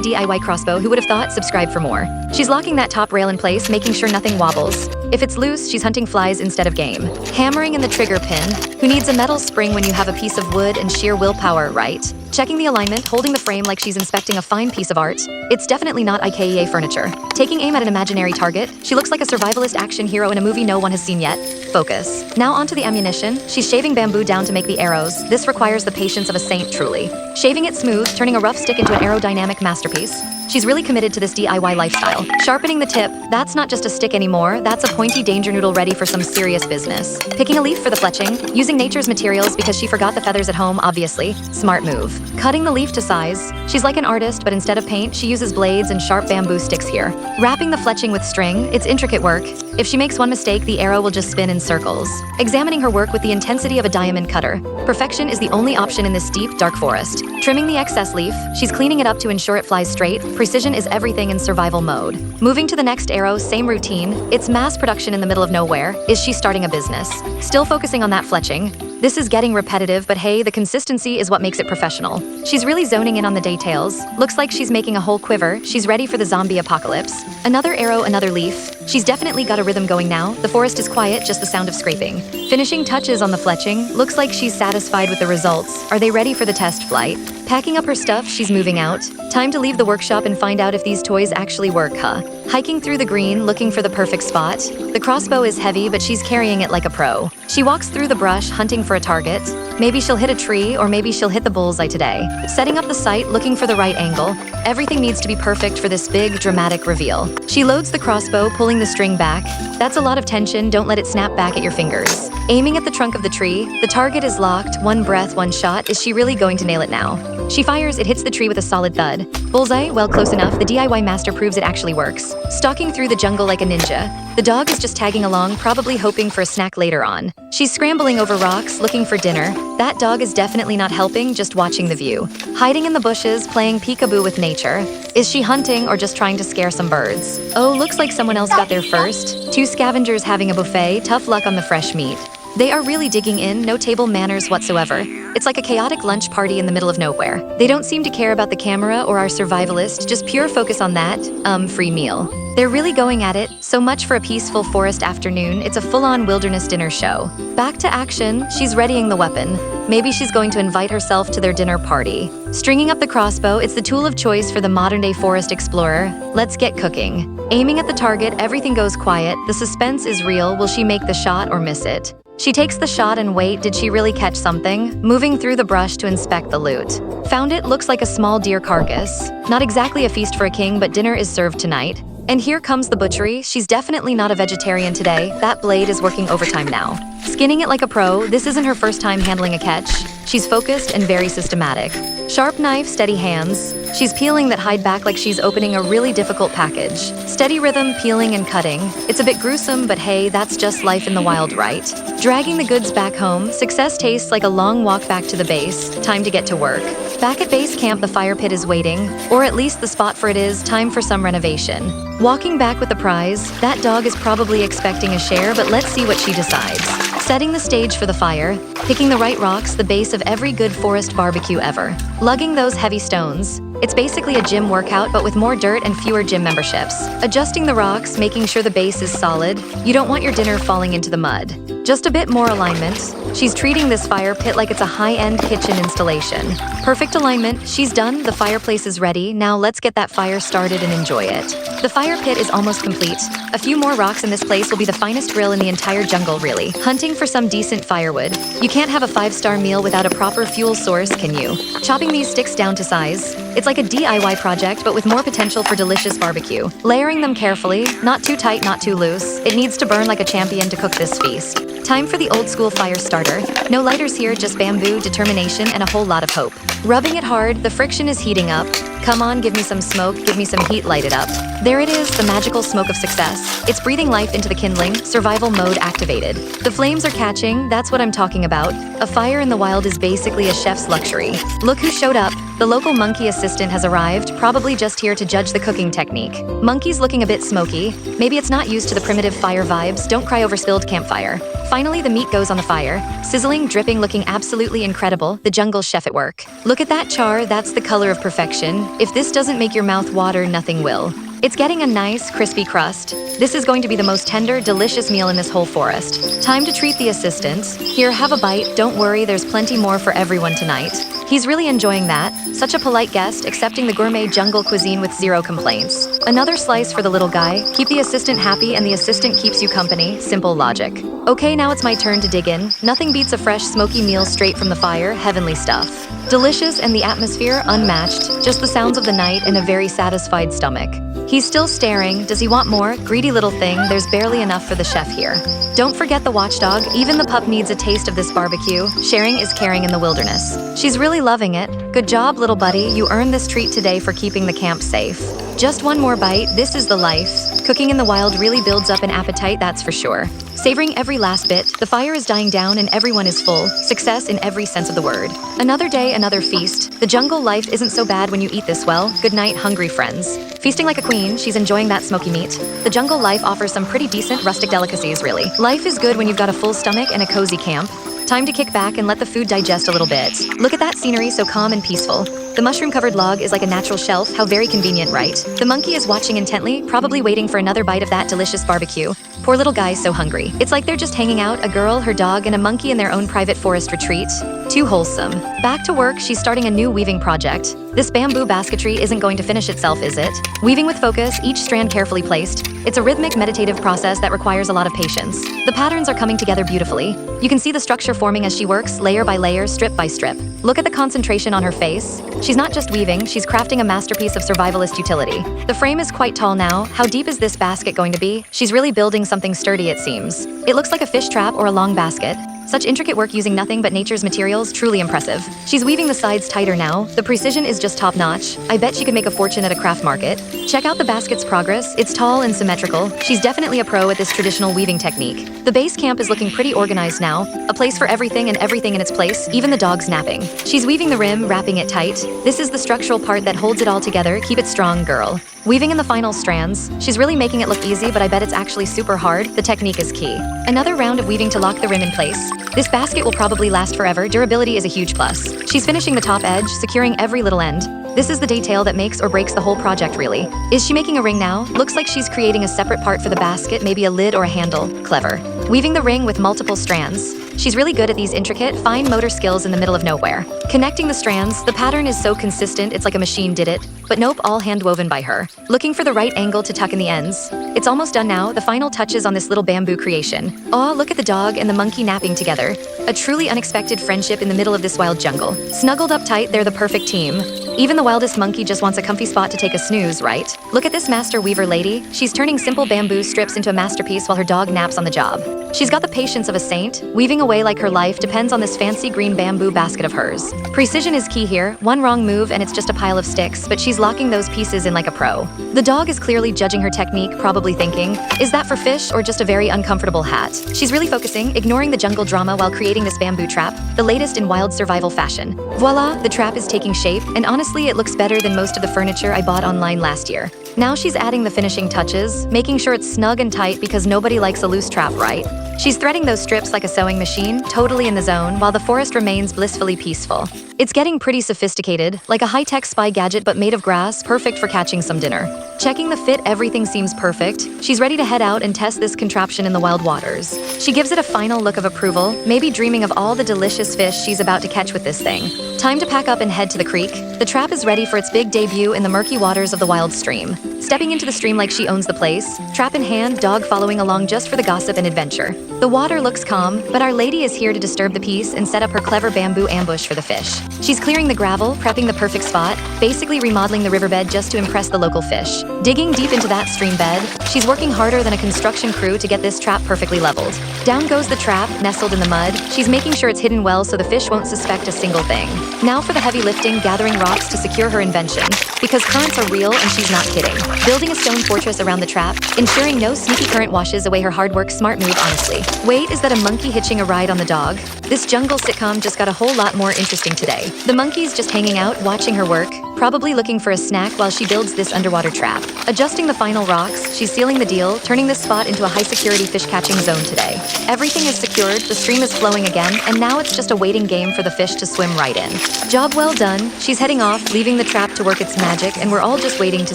DIY crossbow. Who would have thought? Subscribe for more. She's locking that top rail in place, making sure nothing wobbles. If it's loose, she's hunting flies instead of game. Hammering in the trigger pin. Who needs a metal spring when you have a piece of wood and sheer willpower, right? Checking the alignment, holding the frame like she's inspecting a fine piece of art. It's definitely not IKEA furniture. Taking aim at an imaginary target. She looks like a survivalist action hero in a movie no one has seen yet. Focus. Now onto the ammunition. She's shaving bamboo down to make the arrows. This requires the patience of a saint, truly. Shaving it smooth, turning a rough stick into an aerodynamic masterpiece. She's really committed to this DIY lifestyle. Sharpening the tip. That's not just a stick anymore. That's a pointy danger noodle ready for some serious business. Picking a leaf for the fletching. Using nature's materials because she forgot the feathers at home, obviously. Smart move. Cutting the leaf to size. She's like an artist, but instead of paint, she uses blades and sharp bamboo sticks here. Wrapping the fletching with string. It's intricate work. If she makes one mistake, the arrow will just spin in circles. Examining her work with the intensity of a diamond cutter. Perfection is the only option in this deep, dark forest. Trimming the excess leaf. She's cleaning it up to ensure it flies straight. Precision is everything in survival mode. Moving to the next arrow, same routine. It's mass production in the middle of nowhere. Is she starting a business? Still focusing on that fletching. This is getting repetitive, but hey, the consistency is what makes it professional. She's really zoning in on the details. Looks like she's making a whole quiver. She's ready for the zombie apocalypse. Another arrow, another leaf. She's definitely got a rhythm going now. The forest is quiet, just the sound of scraping. Finishing touches on the fletching. Looks like she's satisfied with the results. Are they ready for the test flight? Packing up her stuff, she's moving out. Time to leave the workshop and find out if these toys actually work, huh? Hiking through the green, looking for the perfect spot. The crossbow is heavy, but she's carrying it like a pro. She walks through the brush, hunting for a target. Maybe she'll hit a tree, or maybe she'll hit the bullseye today. Setting up the sight, looking for the right angle. Everything needs to be perfect for this big, dramatic reveal. She loads the crossbow, pulling the string back. That's a lot of tension, don't let it snap back at your fingers. Aiming at the trunk of the tree, the target is locked, one breath, one shot. Is she really going to nail it now? She fires, it hits the tree with a solid thud. Bullseye, well, close enough. The DIY master proves it actually works. Stalking through the jungle like a ninja. The dog is just tagging along, probably hoping for a snack later on. She's scrambling over rocks, looking for dinner. That dog is definitely not helping, just watching the view. Hiding in the bushes, playing peekaboo with nature. Is she hunting or just trying to scare some birds? Oh, looks like someone else got there first. Two scavengers having a buffet, tough luck on the fresh meat. They are really digging in, no table manners whatsoever. It's like a chaotic lunch party in the middle of nowhere. They don't seem to care about the camera or our survivalist, just pure focus on that, free meal. They're really going at it. So much for a peaceful forest afternoon. It's a full-on wilderness dinner show. Back to action, she's readying the weapon. Maybe she's going to invite herself to their dinner party. Stringing up the crossbow, it's the tool of choice for the modern-day forest explorer. Let's get cooking. Aiming at the target, everything goes quiet. The suspense is real. Will she make the shot or miss it? She takes the shot and wait, did she really catch something? Moving through the brush to inspect the loot. Found it, looks like a small deer carcass. Not exactly a feast for a king, but dinner is served tonight. And here comes the butchery. She's definitely not a vegetarian today. That blade is working overtime now. Skinning it like a pro, this isn't her first time handling a catch. She's focused and very systematic. Sharp knife, steady hands. She's peeling that hide back like she's opening a really difficult package. Steady rhythm, peeling and cutting. It's a bit gruesome, but hey, that's just life in the wild, right? Dragging the goods back home, success tastes like a long walk back to the base. Time to get to work. Back at base camp, the fire pit is waiting, or at least the spot for it is. Time for some renovation. Walking back with the prize, that dog is probably expecting a share, but let's see what she decides. Setting the stage for the fire, picking the right rocks, the base of every good forest barbecue ever. Lugging those heavy stones. It's basically a gym workout, but with more dirt and fewer gym memberships. Adjusting the rocks, making sure the base is solid. You don't want your dinner falling into the mud. Just a bit more alignment. She's treating this fire pit like it's a high-end kitchen installation. Perfect alignment, she's done, the fireplace is ready, now let's get that fire started and enjoy it. The fire pit is almost complete. A few more rocks in this place will be the finest grill in the entire jungle, really. Hunting for some decent firewood. You can't have a 5-star meal without a proper fuel source, can you? Chopping these sticks down to size. It's like a DIY project, but with more potential for delicious barbecue. Layering them carefully, not too tight, not too loose. It needs to burn like a champion to cook this feast. Time for the old school fire starter. No lighters here, just bamboo, determination, and a whole lot of hope. Rubbing it hard, the friction is heating up. Come on, give me some smoke, give me some heat, light it up. There it is, the magical smoke of success. It's breathing life into the kindling, survival mode activated. The flames are catching, that's what I'm talking about. A fire in the wild is basically a chef's luxury. Look who showed up. The local monkey assistant has arrived, probably just here to judge the cooking technique. Monkey's looking a bit smoky. Maybe it's not used to the primitive fire vibes, don't cry over spilled campfire. Finally, the meat goes on the fire. Sizzling, dripping, looking absolutely incredible. The jungle chef at work. Look at that char, that's the color of perfection. If this doesn't make your mouth water, nothing will. It's getting a nice, crispy crust. This is going to be the most tender, delicious meal in this whole forest. Time to treat the assistant. Here, have a bite. Don't worry, there's plenty more for everyone tonight. He's really enjoying that. Such a polite guest, accepting the gourmet jungle cuisine with zero complaints. Another slice for the little guy. Keep the assistant happy and the assistant keeps you company. Simple logic. Okay, now it's my turn to dig in. Nothing beats a fresh, smoky meal straight from the fire. Heavenly stuff. Delicious and the atmosphere unmatched. Just the sounds of the night and a very satisfied stomach. He's still staring. Does he want more? Greedy little thing, there's barely enough for the chef here. Don't forget the watchdog. Even the pup needs a taste of this barbecue. Sharing is caring in the wilderness. She's really loving it. Good job, little buddy. You earned this treat today for keeping the camp safe. Just one more bite. This is the life. Cooking in the wild really builds up an appetite, that's for sure. Savoring every last bit, the fire is dying down and everyone is full. Success in every sense of the word. Another day, another feast. The jungle life isn't so bad when you eat this well. Good night, hungry friends. Feasting like a queen, she's enjoying that smoky meat. The jungle life offers some pretty decent rustic delicacies, really. Life is good when you've got a full stomach and a cozy camp. Time to kick back and let the food digest a little bit. Look at that scenery, so calm and peaceful. The mushroom-covered log is like a natural shelf. How very convenient, right? The monkey is watching intently, probably waiting for another bite of that delicious barbecue. Poor little guy's so hungry. It's like they're just hanging out, a girl, her dog, and a monkey in their own private forest retreat. Too wholesome. Back to work, she's starting a new weaving project. This bamboo basketry isn't going to finish itself, is it? Weaving with focus, each strand carefully placed. It's a rhythmic, meditative process that requires a lot of patience. The patterns are coming together beautifully. You can see the structure forming as she works, layer by layer, strip by strip. Look at the concentration on her face. She's not just weaving, she's crafting a masterpiece of survivalist utility. The frame is quite tall now. How deep is this basket going to be? She's really building something sturdy, it seems. It looks like a fish trap or a long basket. Such intricate work using nothing but nature's materials, truly impressive. She's weaving the sides tighter now. The precision is just top-notch. I bet she could make a fortune at a craft market. Check out the basket's progress. It's tall and symmetrical. She's definitely a pro at this traditional weaving technique. The base camp is looking pretty organized now. A place for everything and everything in its place, even the dog's napping. She's weaving the rim, wrapping it tight. This is the structural part that holds it all together. Keep it strong, girl. Weaving in the final strands. She's really making it look easy, but I bet it's actually super hard. The technique is key. Another round of weaving to lock the rim in place. This basket will probably last forever. Durability is a huge plus. She's finishing the top edge, securing every little end. This is the detail that makes or breaks the whole project, really. Is she making a ring now? Looks like she's creating a separate part for the basket, maybe a lid or a handle. Clever. Weaving the ring with multiple strands. She's really good at these intricate, fine motor skills in the middle of nowhere. Connecting the strands, the pattern is so consistent it's like a machine did it. But nope, all hand-woven by her. Looking for the right angle to tuck in the ends. It's almost done now, the final touches on this little bamboo creation. Aw, look at the dog and the monkey napping together. A truly unexpected friendship in the middle of this wild jungle. Snuggled up tight, they're the perfect team. Even the wildest monkey just wants a comfy spot to take a snooze, right? Look at this master weaver lady. She's turning simple bamboo strips into a masterpiece while her dog naps on the job. She's got the patience of a saint, weaving away like her life depends on this fancy green bamboo basket of hers. Precision is key here. One wrong move and it's just a pile of sticks, but she's locking those pieces in like a pro. The dog is clearly judging her technique, probably thinking, is that for fish or just a very uncomfortable hat? She's really focusing, ignoring the jungle drama while creating this bamboo trap, the latest in wild survival fashion. Voila, the trap is taking shape, and honestly it looks better than most of the furniture I bought online last year. Now she's adding the finishing touches, making sure it's snug and tight because nobody likes a loose trap, right? She's threading those strips like a sewing machine, totally in the zone, while the forest remains blissfully peaceful. It's getting pretty sophisticated, like a high-tech spy gadget but made of grass, perfect for catching some dinner. Checking the fit, everything seems perfect. She's ready to head out and test this contraption in the wild waters. She gives it a final look of approval, maybe dreaming of all the delicious fish she's about to catch with this thing. Time to pack up and head to the creek. The trap is ready for its big debut in the murky waters of the wild stream. Stepping into the stream like she owns the place, trap in hand, dog following along just for the gossip and adventure. The water looks calm, but Our Lady is here to disturb the peace and set up her clever bamboo ambush for the fish. She's clearing the gravel, prepping the perfect spot, basically remodeling the riverbed just to impress the local fish. Digging deep into that stream bed, she's working harder than a construction crew to get this trap perfectly leveled. Down goes the trap, nestled in the mud. She's making sure it's hidden well so the fish won't suspect a single thing. Now for the heavy lifting, gathering rocks to secure her invention, because currents are real and she's not kidding. Building a stone fortress around the trap, ensuring no sneaky current washes away her hard work. Smart move, honestly. Wait, is that a monkey hitching a ride on the dog? This jungle sitcom just got a whole lot more interesting today. The monkey's just hanging out, watching her work, probably looking for a snack while she builds this underwater trap. Adjusting the final rocks, she's sealing the deal, turning this spot into a high-security fish-catching zone today. Everything is secured, the stream is flowing again, and now it's just a waiting game for the fish to swim right in. Job well done. She's heading off, leaving the trap to work its magic, and we're all just waiting to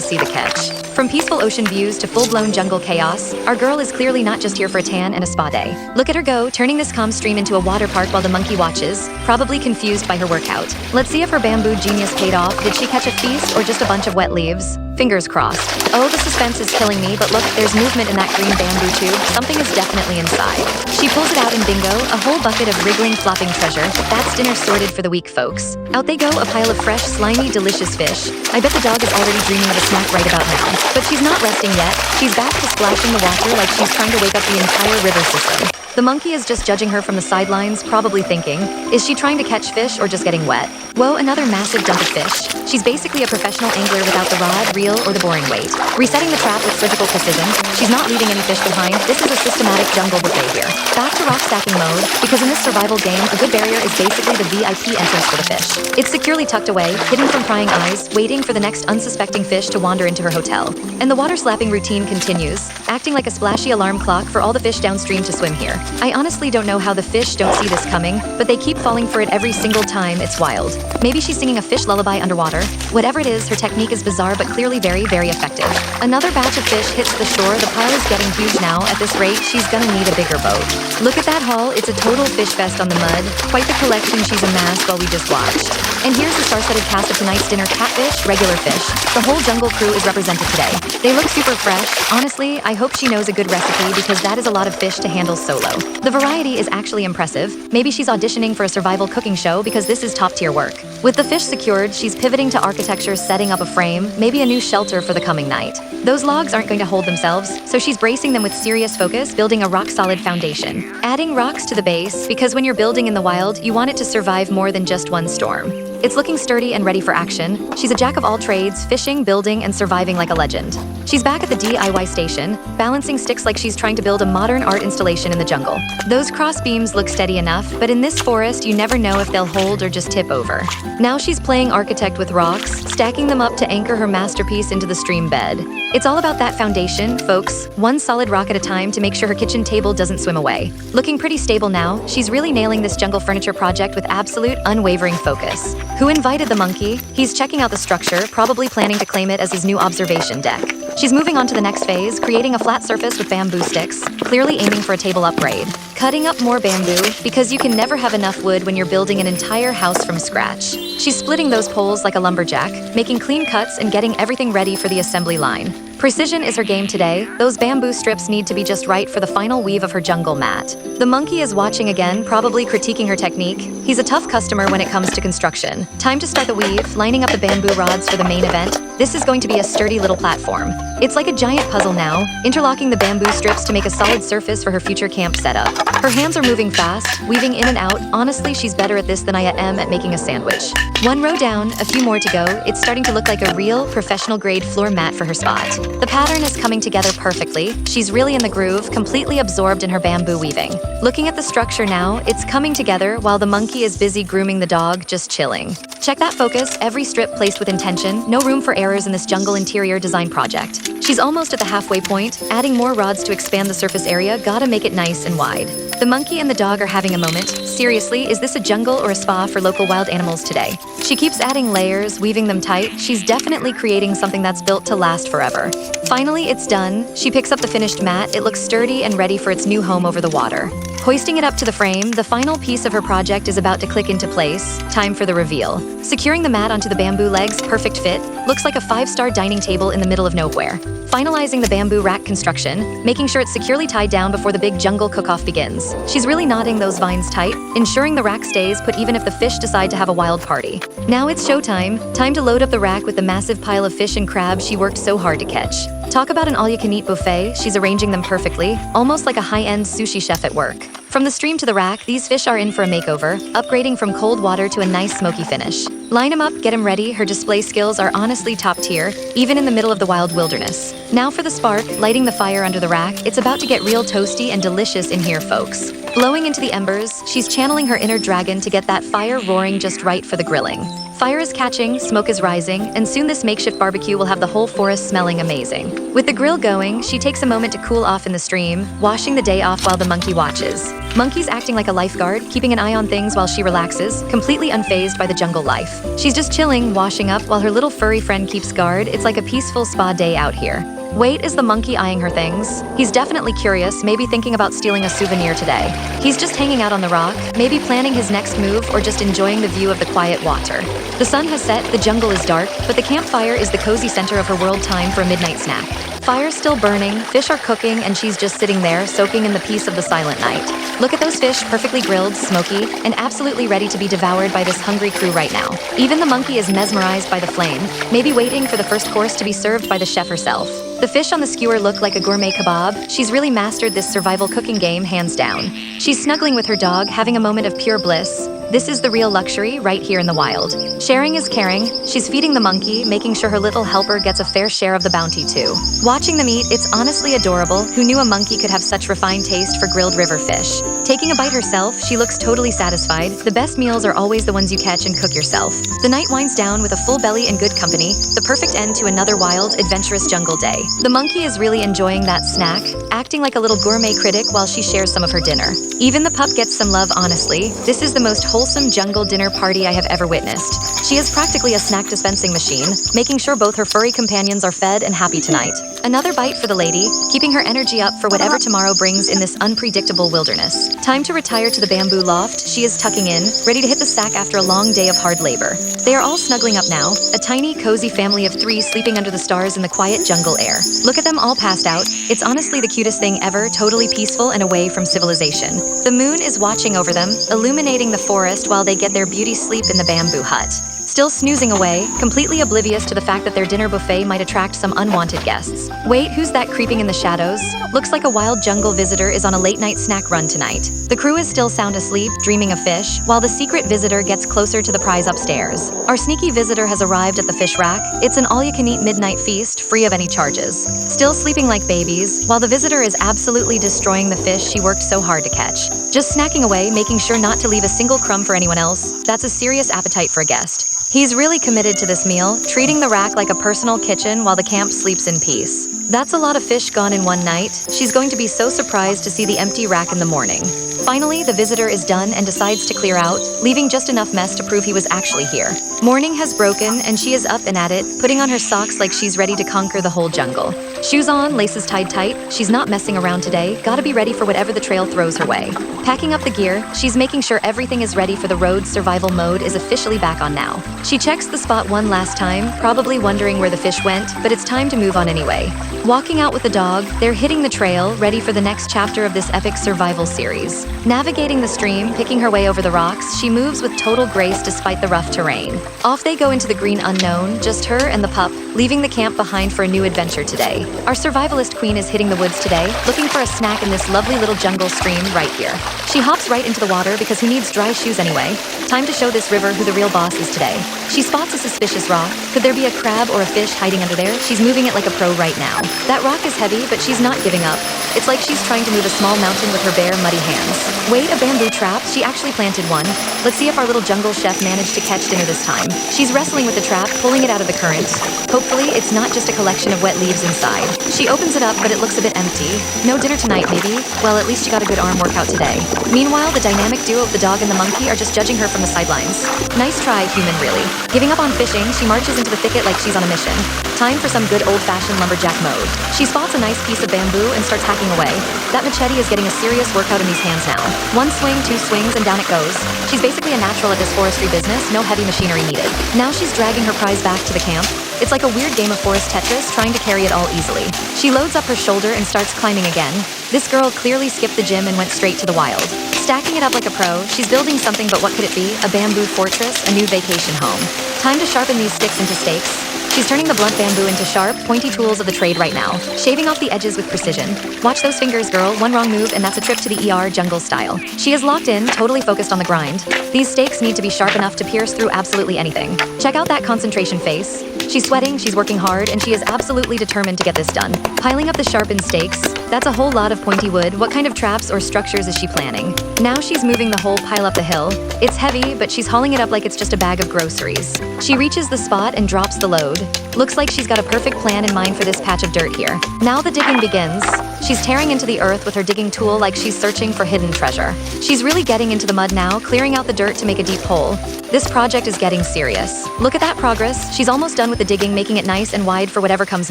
see the catch. From peaceful ocean views to full-blown jungle chaos, our girl is clearly not just here for a tan and a spa day. Look at her go, turning this calm stream into a water park while the monkey watches, probably confused by her workout. Let's see if her bamboo genius paid off. Did she catch a feast or just a bunch of wet leaves? Fingers crossed. Oh, the suspense is killing me, but look, there's movement in that green bamboo tube. Something is definitely inside. She pulls it out in bingo, a whole bucket of wriggling, flopping treasure. That's dinner sorted for the week, folks. Out they go, a pile of fresh, slimy, delicious fish. I bet the dog is already dreaming of a snack right about now. But she's not resting yet. She's back to splashing the water like she's trying to wake up the entire river system. The monkey is just judging her from the sidelines, probably thinking, is she trying to catch fish or just getting wet? Whoa, another massive dump of fish. She's basically a professional angler without the rod, reel, or the boring weight. Resetting the trap with surgical precision, she's not leaving any fish behind. This is a systematic jungle buffet here. Back to rock stacking mode, because in this survival game, a good barrier is basically the VIP entrance for the fish. It's securely tucked away, hidden from prying eyes, waiting for the next unsuspecting fish to wander into her hotel. And the water slapping routine continues, acting like a splashy alarm clock for all the fish downstream to swim here. I honestly don't know how the fish don't see this coming, but they keep falling for it every single time. It's wild. Maybe she's singing a fish lullaby underwater. Whatever it is, her technique is bizarre but clearly very, very effective. Another batch of fish hits the shore. The pile is getting huge now. At this rate, she's gonna need a bigger boat. Look at that haul. It's a total fish fest on the mud. Quite the collection she's amassed while we just watched. And here's the star-studded cast of tonight's dinner: catfish, regular fish. The whole jungle crew is represented today. They look super fresh. Honestly, I hope she knows a good recipe because that is a lot of fish to handle solo. The variety is actually impressive. Maybe she's auditioning for a survival cooking show because this is top-tier work. With the fish secured, she's pivoting to architecture, setting up a frame, maybe a new shelter for the coming night. Those logs aren't going to hold themselves, so she's bracing them with serious focus, building a rock-solid foundation. Adding rocks to the base, because when you're building in the wild, you want it to survive more than just one storm. It's looking sturdy and ready for action. She's a jack of all trades, fishing, building, and surviving like a legend. She's back at the DIY station, balancing sticks like she's trying to build a modern art installation in the jungle. Those cross beams look steady enough, but in this forest, you never know if they'll hold or just tip over. Now she's playing architect with rocks, stacking them up to anchor her masterpiece into the stream bed. It's all about that foundation, folks, one solid rock at a time to make sure her kitchen table doesn't swim away. Looking pretty stable now, she's really nailing this jungle furniture project with absolute, unwavering focus. Who invited the monkey? He's checking out the structure, probably planning to claim it as his new observation deck. She's moving on to the next phase, creating a flat surface with bamboo sticks, clearly aiming for a table upgrade. Cutting up more bamboo, because you can never have enough wood when you're building an entire house from scratch. She's splitting those poles like a lumberjack, making clean cuts and getting everything ready for the assembly line. Precision is her game today. Those bamboo strips need to be just right for the final weave of her jungle mat. The monkey is watching again, probably critiquing her technique. He's a tough customer when it comes to construction. Time to start the weave, lining up the bamboo rods for the main event. This is going to be a sturdy little platform. It's like a giant puzzle now, interlocking the bamboo strips to make a solid surface for her future camp setup. Her hands are moving fast, weaving in and out. Honestly, she's better at this than I am at making a sandwich. One row down, a few more to go. It's starting to look like a real, professional-grade floor mat for her spot. The pattern is coming together perfectly. She's really in the groove, completely absorbed in her bamboo weaving. Looking at the structure now, it's coming together while the monkey is busy grooming the dog, just chilling. Check that focus, every strip placed with intention, no room for errors in this jungle interior design project. She's almost at the halfway point, adding more rods to expand the surface area, gotta make it nice and wide. The monkey and the dog are having a moment. Seriously, is this a jungle or a spa for local wild animals today? She keeps adding layers, weaving them tight. She's definitely creating something that's built to last forever. Finally, it's done. She picks up the finished mat. It looks sturdy and ready for its new home over the water. Hoisting it up to the frame, the final piece of her project is about to click into place. Time for the reveal. Securing the mat onto the bamboo legs, perfect fit. Looks like a 5-star dining table in the middle of nowhere. Finalizing the bamboo rack construction, making sure it's securely tied down before the big jungle cook-off begins. She's really knotting those vines tight, ensuring the rack stays put even if the fish decide to have a wild party. Now it's showtime. Time to load up the rack with the massive pile of fish and crabs she worked so hard to catch. Talk about an all-you-can-eat buffet, she's arranging them perfectly, almost like a high-end sushi chef at work. From the stream to the rack, these fish are in for a makeover, upgrading from cold water to a nice smoky finish. Line them up, get them ready. Her display skills are honestly top tier, even in the middle of the wild wilderness. Now for the spark, lighting the fire under the rack. It's about to get real toasty and delicious in here, folks. Blowing into the embers, she's channeling her inner dragon to get that fire roaring just right for the grilling. Fire is catching, smoke is rising, and soon this makeshift barbecue will have the whole forest smelling amazing. With the grill going, she takes a moment to cool off in the stream, washing the day off while the monkey watches. Monkey's acting like a lifeguard, keeping an eye on things while she relaxes, completely unfazed by the jungle life. She's just chilling, washing up, while her little furry friend keeps guard. It's like a peaceful spa day out here. Wait, is the monkey eyeing her things? He's definitely curious, maybe thinking about stealing a souvenir today. He's just hanging out on the rock, maybe planning his next move or just enjoying the view of the quiet water. The sun has set, the jungle is dark, but the campfire is the cozy center of her world. Time for a midnight snack. Fire's still burning, fish are cooking, and she's just sitting there, soaking in the peace of the silent night. Look at those fish, perfectly grilled, smoky, and absolutely ready to be devoured by this hungry crew right now. Even the monkey is mesmerized by the flame, maybe waiting for the first course to be served by the chef herself. The fish on the skewer look like a gourmet kebab. She's really mastered this survival cooking game, hands down. She's snuggling with her dog, having a moment of pure bliss. This is the real luxury, right here in the wild. Sharing is caring. She's feeding the monkey, making sure her little helper gets a fair share of the bounty too. Watching them eat, it's honestly adorable. Who knew a monkey could have such refined taste for grilled river fish? Taking a bite herself, she looks totally satisfied. The best meals are always the ones you catch and cook yourself. The night winds down with a full belly and good company, the perfect end to another wild, adventurous jungle day. The monkey is really enjoying that snack, acting like a little gourmet critic while she shares some of her dinner. Even the pup gets some love, honestly. This is the most wholesome jungle dinner party I have ever witnessed. She is practically a snack dispensing machine, making sure both her furry companions are fed and happy tonight. Another bite for the lady, keeping her energy up for whatever tomorrow brings in this unpredictable wilderness. Time to retire to the bamboo loft. She is tucking in, ready to hit the sack after a long day of hard labor. They are all snuggling up now, a tiny, cozy family of 3 sleeping under the stars in the quiet jungle air. Look at them all passed out. It's honestly the cutest thing ever, totally peaceful and away from civilization. The moon is watching over them, illuminating the forest while they get their beauty sleep in the bamboo hut. Still snoozing away, completely oblivious to the fact that their dinner buffet might attract some unwanted guests. Wait, who's that creeping in the shadows? Looks like a wild jungle visitor is on a late-night snack run tonight. The crew is still sound asleep, dreaming of fish, while the secret visitor gets closer to the prize upstairs. Our sneaky visitor has arrived at the fish rack. It's an all-you-can-eat midnight feast, free of any charges. Still sleeping like babies, while the visitor is absolutely destroying the fish she worked so hard to catch. Just snacking away, making sure not to leave a single crumb for anyone else. That's a serious appetite for a guest. He's really committed to this meal, treating the rack like a personal kitchen while the camp sleeps in peace. That's a lot of fish gone in one night. She's going to be so surprised to see the empty rack in the morning. Finally, the visitor is done and decides to clear out, leaving just enough mess to prove he was actually here. Morning has broken, and she is up and at it, putting on her socks like she's ready to conquer the whole jungle. Shoes on, laces tied tight, she's not messing around today, gotta be ready for whatever the trail throws her way. Packing up the gear, she's making sure everything is ready for the road. Survival mode is officially back on now. She checks the spot one last time, probably wondering where the fish went, but it's time to move on anyway. Walking out with the dog, they're hitting the trail, ready for the next chapter of this epic survival series. Navigating the stream, picking her way over the rocks, she moves with total grace despite the rough terrain. Off they go into the green unknown, just her and the pup, leaving the camp behind for a new adventure today. Our survivalist queen is hitting the woods today, looking for a snack in this lovely little jungle stream right here. She hops right into the water because who needs dry shoes anyway? Time to show this river who the real boss is today. She spots a suspicious rock. Could there be a crab or a fish hiding under there? She's moving it like a pro right now. That rock is heavy, but she's not giving up. It's like she's trying to move a small mountain with her bare, muddy hands. Wait, a bamboo trap? She actually planted one. Let's see if our little jungle chef managed to catch dinner this time. She's wrestling with the trap, pulling it out of the current. Hopefully, it's not just a collection of wet leaves inside. She opens it up, but it looks a bit empty. No dinner tonight, maybe? Well, at least she got a good arm workout today. Meanwhile, the dynamic duo of the dog and the monkey are just judging her from the sidelines. Nice try, human, really. Giving up on fishing, she marches into the thicket like she's on a mission. Time for some good old-fashioned lumberjack mode. She spots a nice piece of bamboo and starts hacking away. That machete is getting a serious workout in these hands now. One swing, two swings, and down it goes. She's basically a natural at this forestry business, no heavy machinery needed. Now she's dragging her prize back to the camp. It's like a weird game of forest Tetris, trying to carry it all easily. She loads up her shoulder and starts climbing again. This girl clearly skipped the gym and went straight to the wild. Stacking it up like a pro, she's building something, but what could it be? A bamboo fortress, a new vacation home. Time to sharpen these sticks into stakes. She's turning the blunt bamboo into sharp, pointy tools of the trade right now, shaving off the edges with precision. Watch those fingers, girl. One wrong move and that's a trip to the ER jungle style. She is locked in, totally focused on the grind. These stakes need to be sharp enough to pierce through absolutely anything. Check out that concentration face. She's sweating, she's working hard, and she is absolutely determined to get this done. Piling up the sharpened stakes, that's a whole lot of pointy wood. What kind of traps or structures is she planning? Now she's moving the whole pile up the hill. It's heavy, but she's hauling it up like it's just a bag of groceries. She reaches the spot and drops the load. Looks like she's got a perfect plan in mind for this patch of dirt here. Now the digging begins. She's tearing into the earth with her digging tool like she's searching for hidden treasure. She's really getting into the mud now, clearing out the dirt to make a deep hole. This project is getting serious. Look at that progress. She's almost done with the digging, making it nice and wide for whatever comes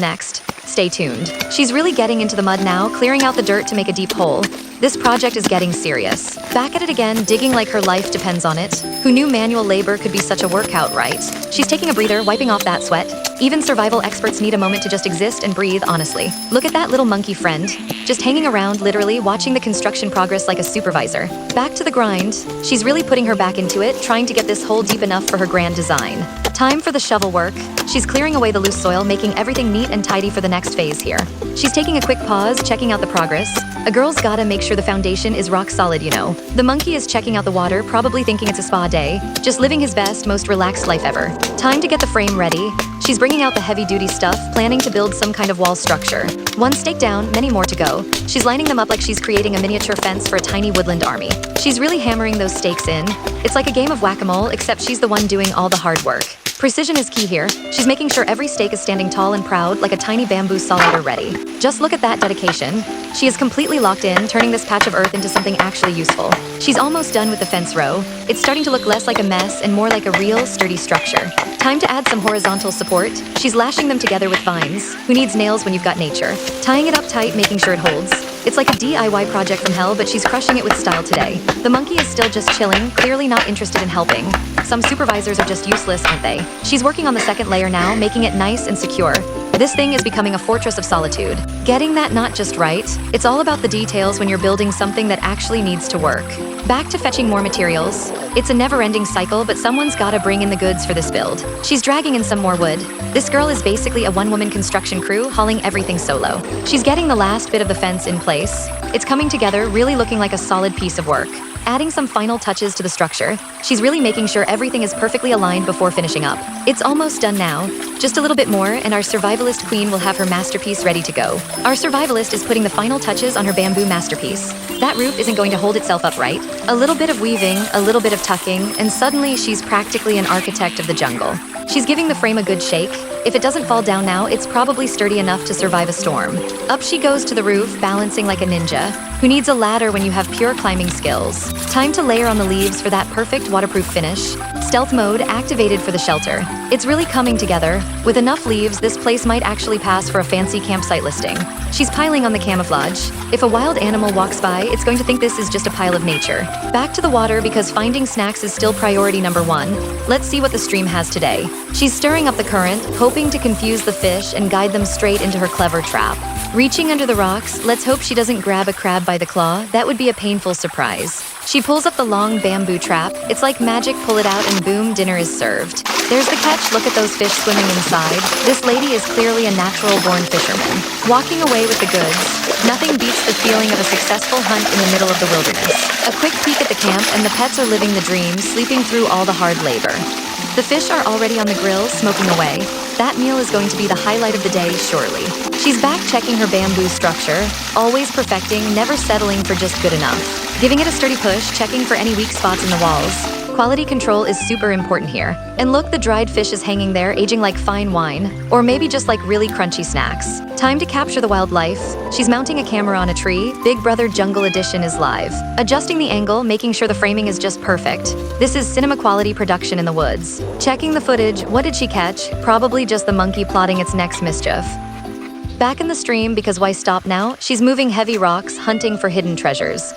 next. Stay tuned. She's really getting into the mud now, clearing out the dirt to make a deep hole. This project is getting serious. Back at it again, digging like her life depends on it. Who knew manual labor could be such a workout, right? She's taking a breather, wiping off that sweat. Even survival experts need a moment to just exist and breathe, honestly. Look at that little monkey friend. Just hanging around, literally, watching the construction progress like a supervisor. Back to the grind. She's really putting her back into it, trying to get this hole deep enough for her grand design. Time for the shovel work. She's clearing away the loose soil, making everything neat and tidy for the next phase here. She's taking a quick pause, checking out the progress. A girl's gotta make sure the foundation is rock solid, you know. The monkey is checking out the water, probably thinking it's a spa day, just living his best, most relaxed life ever. Time to get the frame ready. She's bringing out the heavy-duty stuff, planning to build some kind of wall structure. One stake down, many more to go. She's lining them up like she's creating a miniature fence for a tiny woodland army. She's really hammering those stakes in. It's like a game of whack-a-mole, except she's the one doing all the hard work. Precision is key here. She's making sure every stake is standing tall and proud, like a tiny bamboo solider ready. Just look at that dedication. She is completely locked in, turning this patch of earth into something actually useful. She's almost done with the fence row. It's starting to look less like a mess and more like a real, sturdy structure. Time to add some horizontal support. She's lashing them together with vines. Who needs nails when you've got nature? Tying it up tight, making sure it holds. It's like a DIY project from hell, but she's crushing it with style today. The monkey is still just chilling, clearly not interested in helping. Some supervisors are just useless, aren't they? She's working on the second layer now, making it nice and secure. This thing is becoming a fortress of solitude. Getting that not just right, it's all about the details when you're building something that actually needs to work. Back to fetching more materials. It's a never-ending cycle, but someone's gotta bring in the goods for this build. She's dragging in some more wood. This girl is basically a one-woman construction crew, hauling everything solo. She's getting the last bit of the fence in place. It's coming together, really looking like a solid piece of work. Adding some final touches to the structure, she's really making sure everything is perfectly aligned before finishing up. It's almost done now. Just a little bit more, and our survivalist queen will have her masterpiece ready to go. Our survivalist is putting the final touches on her bamboo masterpiece. That roof isn't going to hold itself up right. A little bit of weaving, a little bit of tucking, and suddenly she's practically an architect of the jungle. She's giving the frame a good shake. If it doesn't fall down now, it's probably sturdy enough to survive a storm. Up she goes to the roof, balancing like a ninja. Who needs a ladder when you have pure climbing skills? Time to layer on the leaves for that perfect waterproof finish. Stealth mode activated for the shelter. It's really coming together. With enough leaves, this place might actually pass for a fancy campsite listing. She's piling on the camouflage. If a wild animal walks by, it's going to think this is just a pile of nature. Back to the water because finding snacks is still priority number one. Let's see what the stream has today. She's stirring up the current, hoping to confuse the fish and guide them straight into her clever trap. Reaching under the rocks, let's hope she doesn't grab a crab by the claw. That would be a painful surprise. She pulls up the long bamboo trap. It's like magic, pull it out and boom, dinner is served. There's the catch, look at those fish swimming inside. This lady is clearly a natural-born fisherman. Walking away with the goods. Nothing beats the feeling of a successful hunt in the middle of the wilderness. A quick peek at the camp and the pets are living the dream, sleeping through all the hard labor. The fish are already on the grill, smoking away. That meal is going to be the highlight of the day, surely. She's back checking her bamboo structure, always perfecting, never settling for just good enough. Giving it a sturdy push, checking for any weak spots in the walls. Quality control is super important here. And look, the dried fish is hanging there, aging like fine wine. Or maybe just like really crunchy snacks. Time to capture the wildlife. She's mounting a camera on a tree. Big Brother Jungle Edition is live. Adjusting the angle, making sure the framing is just perfect. This is cinema quality production in the woods. Checking the footage, what did she catch? Probably just the monkey plotting its next mischief. Back in the stream, because why stop now? She's moving heavy rocks, hunting for hidden treasures.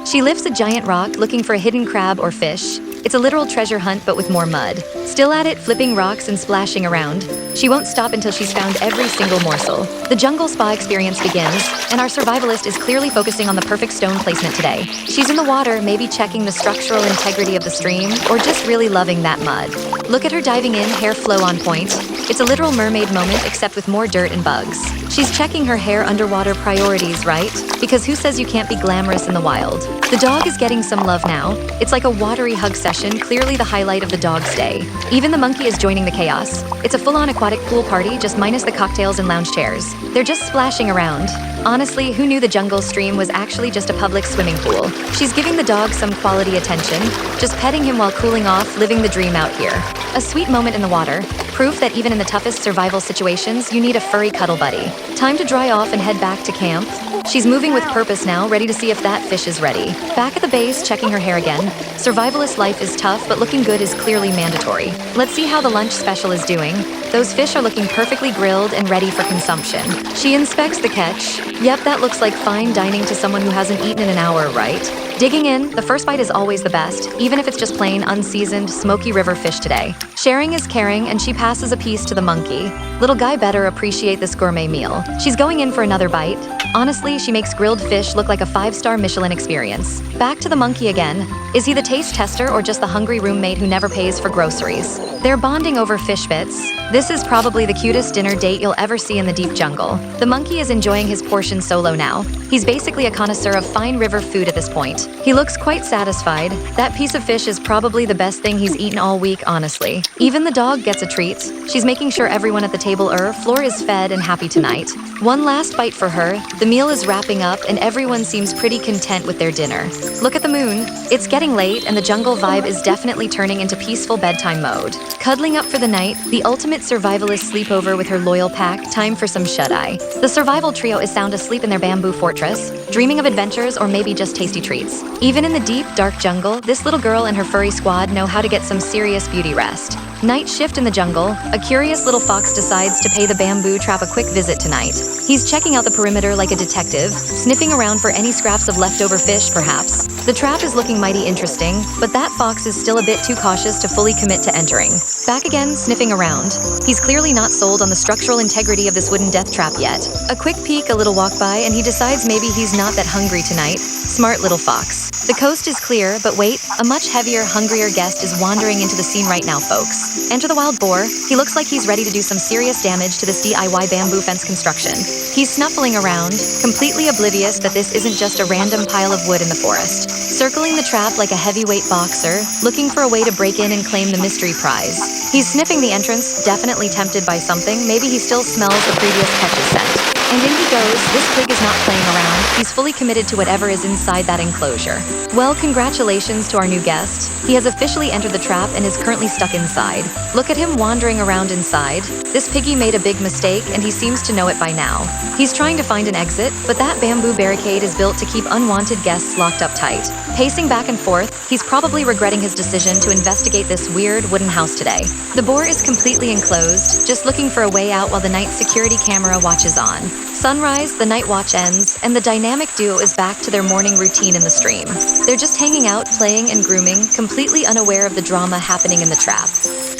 She lifts a giant rock, looking for a hidden crab or fish. It's a literal treasure hunt, but with more mud. Still at it, flipping rocks and splashing around. She won't stop until she's found every single morsel. The jungle spa experience begins, and our survivalist is clearly focusing on the perfect stone placement today. She's in the water, maybe checking the structural integrity of the stream, or just really loving that mud. Look at her diving in, hair flow on point. It's a literal mermaid moment, except with more dirt and bugs. She's checking her hair underwater priorities, right? Because who says you can't be glamorous in the wild? The dog is getting some love now. It's like a watery hug session, clearly the highlight of the dog's day. Even the monkey is joining the chaos. It's a full-on aquatic pool party, just minus the cocktails and lounge chairs. They're just splashing around. Honestly, who knew the jungle stream was actually just a public swimming pool? She's giving the dog some quality attention, just petting him while cooling off, living the dream out here. A sweet moment in the water, proof that even in the toughest survival situations, you need a furry cuddle buddy. Time to dry off and head back to camp. She's moving with purpose now, ready to see if that fish is ready. Back at the base, checking her hair again. Survivalist life is tough, but looking good is clearly mandatory. Let's see how the lunch special is doing. Those fish are looking perfectly grilled and ready for consumption. She inspects the catch. Yep, that looks like fine dining to someone who hasn't eaten in an hour, right? Digging in, the first bite is always the best, even if it's just plain, unseasoned, smoky river fish today. Sharing is caring, and she passes a piece to the monkey. Little guy better appreciate this gourmet meal. She's going in for another bite. Honestly, she makes grilled fish look like a 5-star Michelin experience. Back to the monkey again. Is he the taste tester or just the hungry roommate who never pays for groceries? They're bonding over fish bits. This is probably the cutest dinner date you'll ever see in the deep jungle. The monkey is enjoying his portion solo now. He's basically a connoisseur of fine river food at this point. He looks quite satisfied. That piece of fish is probably the best thing he's eaten all week, honestly. Even the dog gets a treat. She's making sure everyone at the table floor is fed and happy tonight. One last bite for her. The meal is wrapping up and everyone seems pretty content with their dinner. Look at the moon. It's getting late and the jungle vibe is definitely turning into peaceful bedtime mode. Cuddling up for the night, the ultimate survivalist sleepover with her loyal pack, time for some shut-eye. The survival trio is sound asleep in their bamboo fortress, dreaming of adventures or maybe just tasty treats. Even in the deep, dark jungle, this little girl and her furry squad know how to get some serious beauty rest. Night shift in the jungle, a curious little fox decides to pay the bamboo trap a quick visit tonight. He's checking out the perimeter like a detective, sniffing around for any scraps of leftover fish, perhaps. The trap is looking mighty interesting, but that fox is still a bit too cautious to fully commit to entering. Back again, sniffing around. He's clearly not sold on the structural integrity of this wooden death trap yet. A quick peek, a little walk by, and he decides maybe he's not that hungry tonight. Smart little fox. The coast is clear, but wait, a much heavier, hungrier guest is wandering into the scene right now, folks. Enter the wild boar. He looks like he's ready to do some serious damage to this DIY bamboo fence construction. He's snuffling around, completely oblivious that this isn't just a random pile of wood in the forest. Circling the trap like a heavyweight boxer, looking for a way to break in and claim the mystery prize. He's sniffing the entrance, definitely tempted by something. Maybe he still smells the previous catch's scent. And in he goes. This pig is not playing around. He's fully committed to whatever is inside that enclosure. Well, congratulations to our new guest. He has officially entered the trap and is currently stuck inside. Look at him wandering around inside. This piggy made a big mistake and he seems to know it by now. He's trying to find an exit, but that bamboo barricade is built to keep unwanted guests locked up tight. Pacing back and forth, he's probably regretting his decision to investigate this weird wooden house today. The boar is completely enclosed, just looking for a way out while the night security camera watches on. Sunrise, the night watch ends, and the dynamic duo is back to their morning routine in the stream. They're just hanging out, playing and grooming, completely unaware of the drama happening in the trap.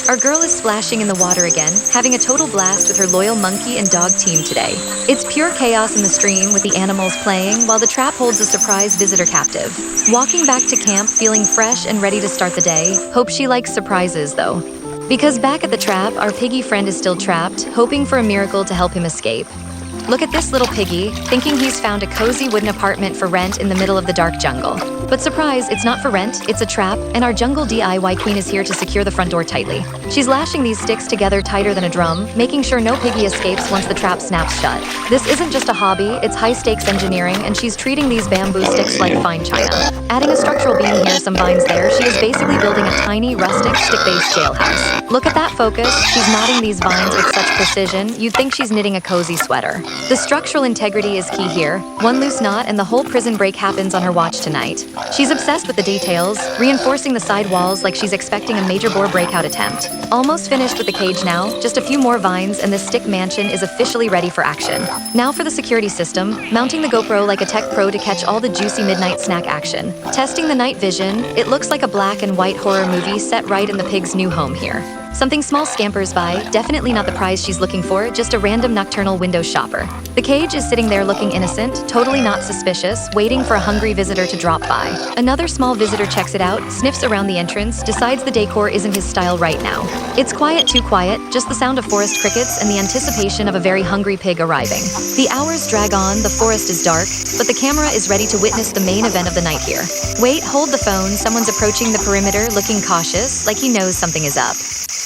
Our girl is splashing in the water again, having a total blast with her loyal monkey and dog team today. It's pure chaos in the stream with the animals playing while the trap holds a surprise visitor captive. Walking back to camp feeling fresh and ready to start the day. Hope she likes surprises though. Because back at the trap, our piggy friend is still trapped, hoping for a miracle to help him escape. Look at this little piggy, thinking he's found a cozy wooden apartment for rent in the middle of the dark jungle. But surprise, it's not for rent, it's a trap, and our jungle DIY queen is here to secure the front door tightly. She's lashing these sticks together tighter than a drum, making sure no piggy escapes once the trap snaps shut. This isn't just a hobby, it's high-stakes engineering, and she's treating these bamboo sticks like fine china. Adding a structural beam here, some vines there, she is basically building a tiny, rustic, stick-based jailhouse. Look at that focus, she's knotting these vines with such precision, you'd think she's knitting a cozy sweater. The structural integrity is key here. One loose knot and the whole prison break happens on her watch tonight. She's obsessed with the details, reinforcing the side walls like she's expecting a major boar breakout attempt. Almost finished with the cage now, just a few more vines and the stick mansion is officially ready for action. Now for the security system, mounting the GoPro like a tech pro to catch all the juicy midnight snack action. Testing the night vision, it looks like a black and white horror movie set right in the pig's new home here. Something small scampers by, definitely not the prize she's looking for, just a random nocturnal window shopper. The cage is sitting there looking innocent, totally not suspicious, waiting for a hungry visitor to drop by. Another small visitor checks it out, sniffs around the entrance, decides the decor isn't his style right now. It's quiet, too quiet, just the sound of forest crickets and the anticipation of a very hungry pig arriving. The hours drag on, the forest is dark, but the camera is ready to witness the main event of the night here. Wait, hold the phone, someone's approaching the perimeter, looking cautious, like he knows something is up.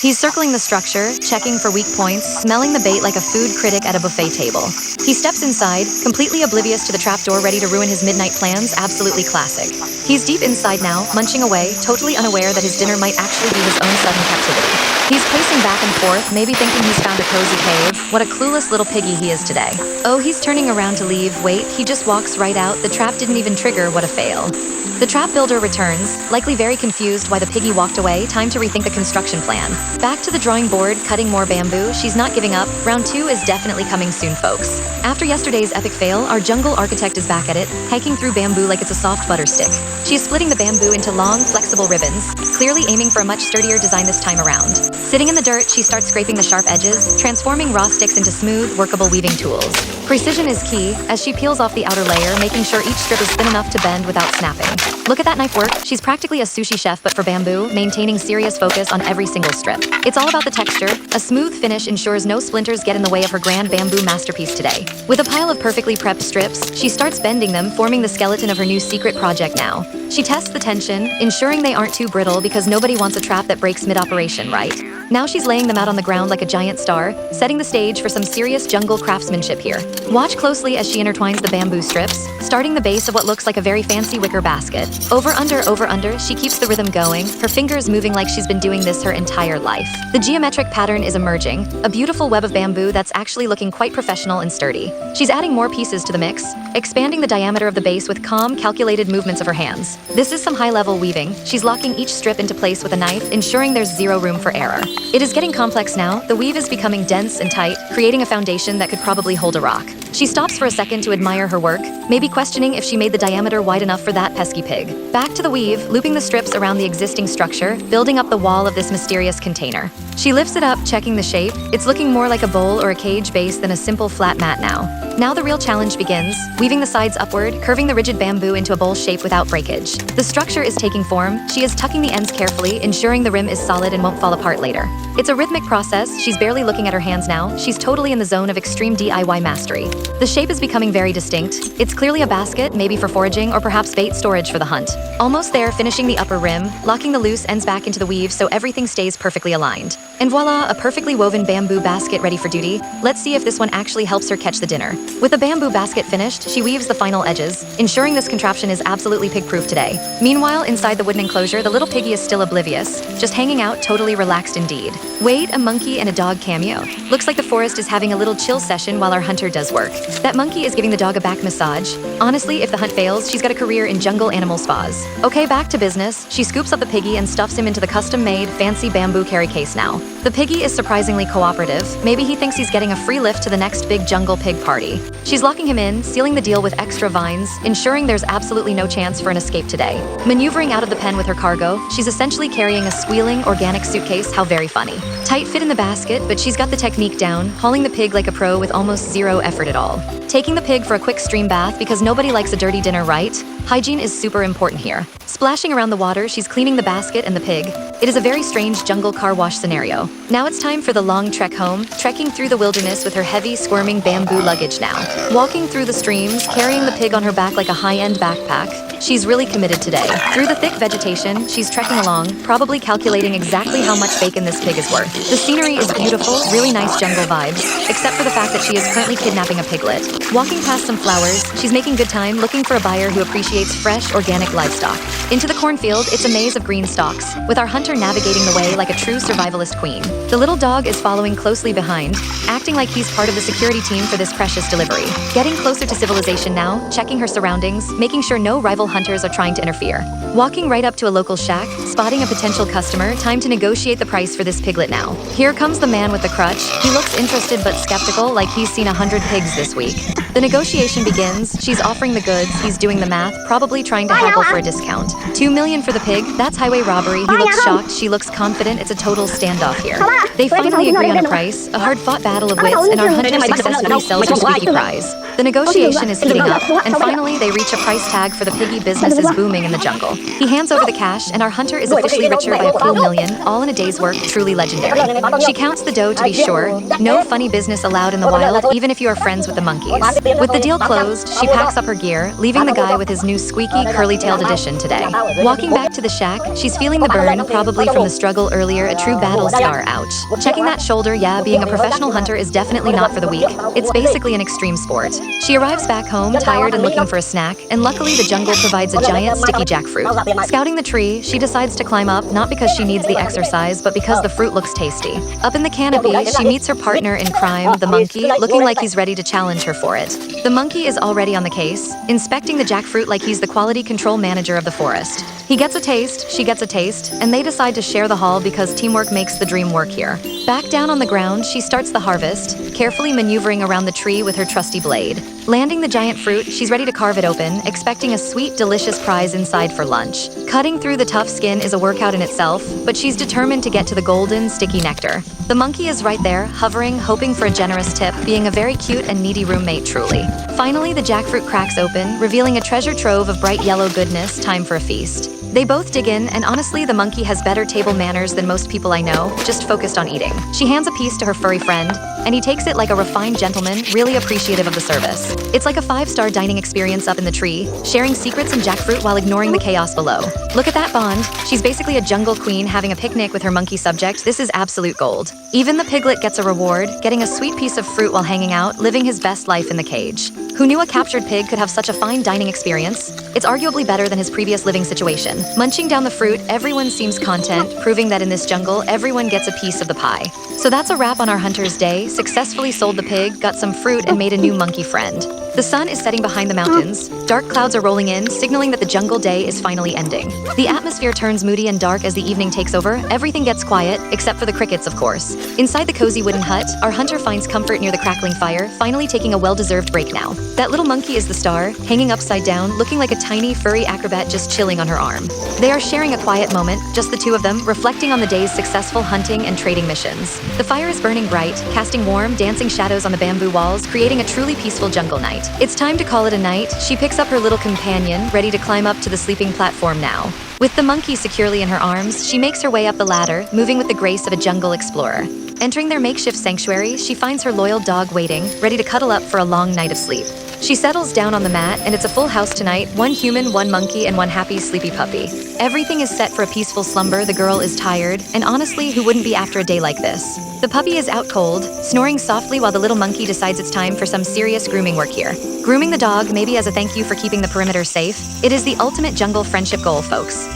He's circling the structure, checking for weak points, smelling the bait like a food critic at a buffet table. He steps inside, completely oblivious to the trapdoor ready to ruin his midnight plans, absolutely classic. He's deep inside now, munching away, totally unaware that his dinner might actually be his own sudden captivity. He's pacing back and forth, maybe thinking he's found a cozy cave. What a clueless little piggy he is today. Oh, he's turning around to leave. Wait, he just walks right out. The trap didn't even trigger. What a fail. The trap builder returns, likely very confused why the piggy walked away. Time to rethink the construction plan. Back to the drawing board, cutting more bamboo. She's not giving up. Round 2 is definitely coming soon, folks. After yesterday's epic fail, our jungle architect is back at it, hiking through bamboo like it's a soft butter stick. She is splitting the bamboo into long, flexible ribbons, clearly aiming for a much sturdier design this time around. Sitting in the dirt, she starts scraping the sharp edges, transforming raw sticks into smooth, workable weaving tools. Precision is key, as she peels off the outer layer, making sure each strip is thin enough to bend without snapping. Look at that knife work. She's practically a sushi chef but for bamboo, maintaining serious focus on every single strip. It's all about the texture. A smooth finish ensures no splinters get in the way of her grand bamboo masterpiece today. With a pile of perfectly prepped strips, she starts bending them, forming the skeleton of her new secret project now. She tests the tension, ensuring they aren't too brittle because nobody wants a trap that breaks mid-operation, right? Now she's laying them out on the ground like a giant star, setting the stage for some serious jungle craftsmanship here. Watch closely as she intertwines the bamboo strips, starting the base of what looks like a very fancy wicker basket. Over, under, she keeps the rhythm going, her fingers moving like she's been doing this her entire life. The geometric pattern is emerging, a beautiful web of bamboo that's actually looking quite professional and sturdy. She's adding more pieces to the mix, expanding the diameter of the base with calm, calculated movements of her hands. This is some high-level weaving. She's locking each strip into place with a knife, ensuring there's zero room for error. It is getting complex now. The weave is becoming dense and tight, creating a foundation that could probably hold a rock. She stops for a second to admire her work, maybe questioning if she made the diameter wide enough for that pesky pig. Back to the weave, looping the strips around the existing structure, building up the wall of this mysterious container. She lifts it up, checking the shape. It's looking more like a bowl or a cage base than a simple flat mat now. Now the real challenge begins, weaving the sides upward, curving the rigid bamboo into a bowl shape without breakage. The structure is taking form. She is tucking the ends carefully, ensuring the rim is solid and won't fall apart later. It's a rhythmic process, she's barely looking at her hands now, she's totally in the zone of extreme DIY mastery. The shape is becoming very distinct. It's clearly a basket, maybe for foraging or perhaps bait storage for the hunt. Almost there, finishing the upper rim, locking the loose ends back into the weave so everything stays perfectly aligned. And voila, a perfectly woven bamboo basket ready for duty. Let's see if this one actually helps her catch the dinner. With the bamboo basket finished, she weaves the final edges, ensuring this contraption is absolutely pig-proof today. Meanwhile, inside the wooden enclosure, the little piggy is still oblivious, just hanging out, totally relaxed indeed. Wait, a monkey and a dog cameo. Looks like the forest is having a little chill session while our hunter does work. That monkey is giving the dog a back massage. Honestly, if the hunt fails, she's got a career in jungle animal spas. Okay, back to business. She scoops up the piggy and stuffs him into the custom-made, fancy bamboo carry case now. The piggy is surprisingly cooperative. Maybe he thinks he's getting a free lift to the next big jungle pig party. She's locking him in, sealing the deal with extra vines, ensuring there's absolutely no chance for an escape today. Maneuvering out of the pen with her cargo, she's essentially carrying a squealing, organic suitcase. How very funny. Tight fit in the basket, but she's got the technique down, hauling the pig like a pro with almost zero effort at all. Taking the pig for a quick stream bath because nobody likes a dirty dinner, right? Hygiene is super important here. Splashing around the water, she's cleaning the basket and the pig. It is a very strange jungle car wash scenario. Now it's time for the long trek home, trekking through the wilderness with her heavy, squirming bamboo luggage now. Walking through the streams, carrying the pig on her back like a high-end backpack. She's really committed today. Through the thick vegetation, she's trekking along, probably calculating exactly how much bacon this pig is worth. The scenery is beautiful, really nice jungle vibes, except for the fact that she is currently kidnapping a piglet. Walking past some flowers, she's making good time, looking for a buyer who appreciates fresh, organic livestock. Into the cornfield, it's a maze of green stalks, with our hunter navigating the way like a true survivalist queen. The little dog is following closely behind, acting like he's part of the security team for this precious delivery. Getting closer to civilization now, checking her surroundings, making sure no rival hunters are trying to interfere. Walking right up to a local shack, spotting a potential customer, time to negotiate the price for this piglet now. Here comes the man with the crutch. He looks interested but skeptical, like he's seen 100 pigs this week. The negotiation begins. She's offering the goods, he's doing the math, probably trying to haggle for a discount. $2 million for the pig, that's highway robbery. He looks shocked, she looks confident, it's a total standoff here. They finally agree on a price, a hard-fought battle of wits, and our hunter successfully sells her squeaky prize. The negotiation is heating up, and finally they reach a price tag for the piggy. Business is booming in the jungle. He hands over the cash, and our hunter is officially richer by a cool million, all in a day's work, truly legendary. She counts the dough to be sure. No funny business allowed in the wild, even if you are friends with the monkeys. With the deal closed, she packs up her gear, leaving the guy with his new squeaky, curly-tailed edition today. Walking back to the shack, she's feeling the burn, probably from the struggle earlier, a true battle scar, ouch. Checking that shoulder, yeah, being a professional hunter is definitely not for the weak. It's basically an extreme sport. She arrives back home, tired and looking for a snack, and luckily the jungle provides a giant sticky jackfruit. Scouting the tree, she decides to climb up, not because she needs the exercise, but because the fruit looks tasty. Up in the canopy, she meets her partner in crime, the monkey, looking like he's ready to challenge her for it. The monkey is already on the case, inspecting the jackfruit like he's the quality control manager of the forest. He gets a taste, she gets a taste, and they decide to share the haul because teamwork makes the dream work here. Back down on the ground, she starts the harvest, carefully maneuvering around the tree with her trusty blade. Landing the giant fruit, she's ready to carve it open, expecting a sweet, delicious prize inside for lunch. Cutting through the tough skin is a workout in itself, but she's determined to get to the golden, sticky nectar. The monkey is right there, hovering, hoping for a generous tip, being a very cute and needy roommate, truly. Finally, the jackfruit cracks open, revealing a treasure trove of bright yellow goodness, time for a feast. They both dig in, and honestly, the monkey has better table manners than most people I know, just focused on eating. She hands a piece to her furry friend, and he takes it like a refined gentleman, really appreciative of the service. It's like a 5-star dining experience up in the tree, sharing secrets and jackfruit while ignoring the chaos below. Look at that bond. She's basically a jungle queen having a picnic with her monkey subject. This is absolute gold. Even the piglet gets a reward, getting a sweet piece of fruit while hanging out, living his best life in the cage. Who knew a captured pig could have such a fine dining experience? It's arguably better than his previous living situation. Munching down the fruit, everyone seems content, proving that in this jungle, everyone gets a piece of the pie. So that's a wrap on our hunter's day. Successfully sold the pig, got some fruit, and made a new monkey friend. The sun is setting behind the mountains. Dark clouds are rolling in, signaling that the jungle day is finally ending. The atmosphere turns moody and dark as the evening takes over. Everything gets quiet, except for the crickets, of course. Inside the cozy wooden hut, our hunter finds comfort near the crackling fire, finally taking a well-deserved break now. That little monkey is the star, hanging upside down, looking like a tiny, furry acrobat just chilling on her arm. They are sharing a quiet moment, just the two of them, reflecting on the day's successful hunting and trading missions. The fire is burning bright, casting warm, dancing shadows on the bamboo walls, creating a truly peaceful jungle night. It's time to call it a night. She picks up her little companion, ready to climb up to the sleeping platform now. With the monkey securely in her arms, she makes her way up the ladder, moving with the grace of a jungle explorer. Entering their makeshift sanctuary, she finds her loyal dog waiting, ready to cuddle up for a long night of sleep. She settles down on the mat, and it's a full house tonight, one human, one monkey, and one happy, sleepy puppy. Everything is set for a peaceful slumber. The girl is tired, and honestly, who wouldn't be after a day like this? The puppy is out cold, snoring softly while the little monkey decides it's time for some serious grooming work here. Grooming the dog, maybe as a thank you for keeping the perimeter safe. It is the ultimate jungle friendship goal, folks.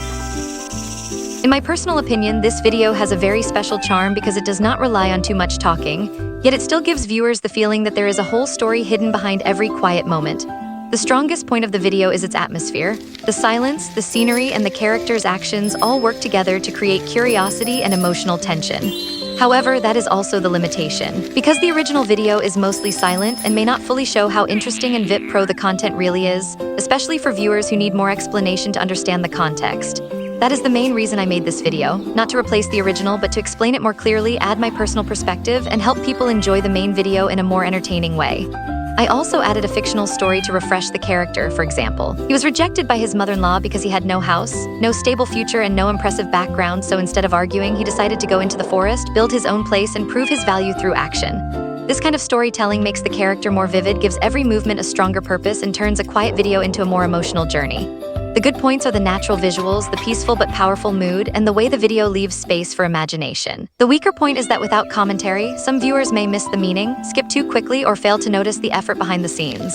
In my personal opinion, this video has a very special charm because it does not rely on too much talking, yet it still gives viewers the feeling that there is a whole story hidden behind every quiet moment. The strongest point of the video is its atmosphere. The silence, the scenery, and the characters' actions all work together to create curiosity and emotional tension. However, that is also the limitation. Because the original video is mostly silent and may not fully show how interesting and VIP Pro the content really is, especially for viewers who need more explanation to understand the context. That is the main reason I made this video, not to replace the original, but to explain it more clearly, add my personal perspective, and help people enjoy the main video in a more entertaining way. I also added a fictional story to refresh the character. For example, he was rejected by his mother-in-law because he had no house, no stable future, and no impressive background, so instead of arguing, he decided to go into the forest, build his own place, and prove his value through action. This kind of storytelling makes the character more vivid, gives every movement a stronger purpose, and turns a quiet video into a more emotional journey. The good points are the natural visuals, the peaceful but powerful mood, and the way the video leaves space for imagination. The weaker point is that without commentary, some viewers may miss the meaning, skip too quickly, or fail to notice the effort behind the scenes.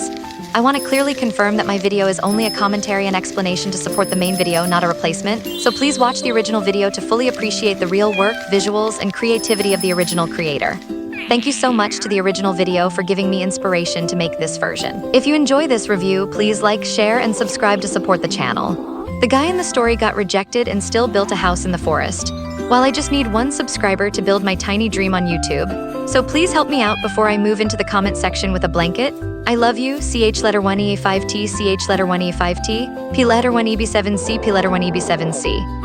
I want to clearly confirm that my video is only a commentary and explanation to support the main video, not a replacement, so please watch the original video to fully appreciate the real work, visuals, and creativity of the original creator. Thank you so much to the original video for giving me inspiration to make this version. If you enjoy this review, please like, share, and subscribe to support the channel. The guy in the story got rejected and still built a house in the forest, while I just need one subscriber to build my tiny dream on YouTube. So please help me out before I move into the comment section with a blanket. I love you, CH letter 1E5T, CH letter 1E5T, P letter 1EB7C, P letter 1EB7C.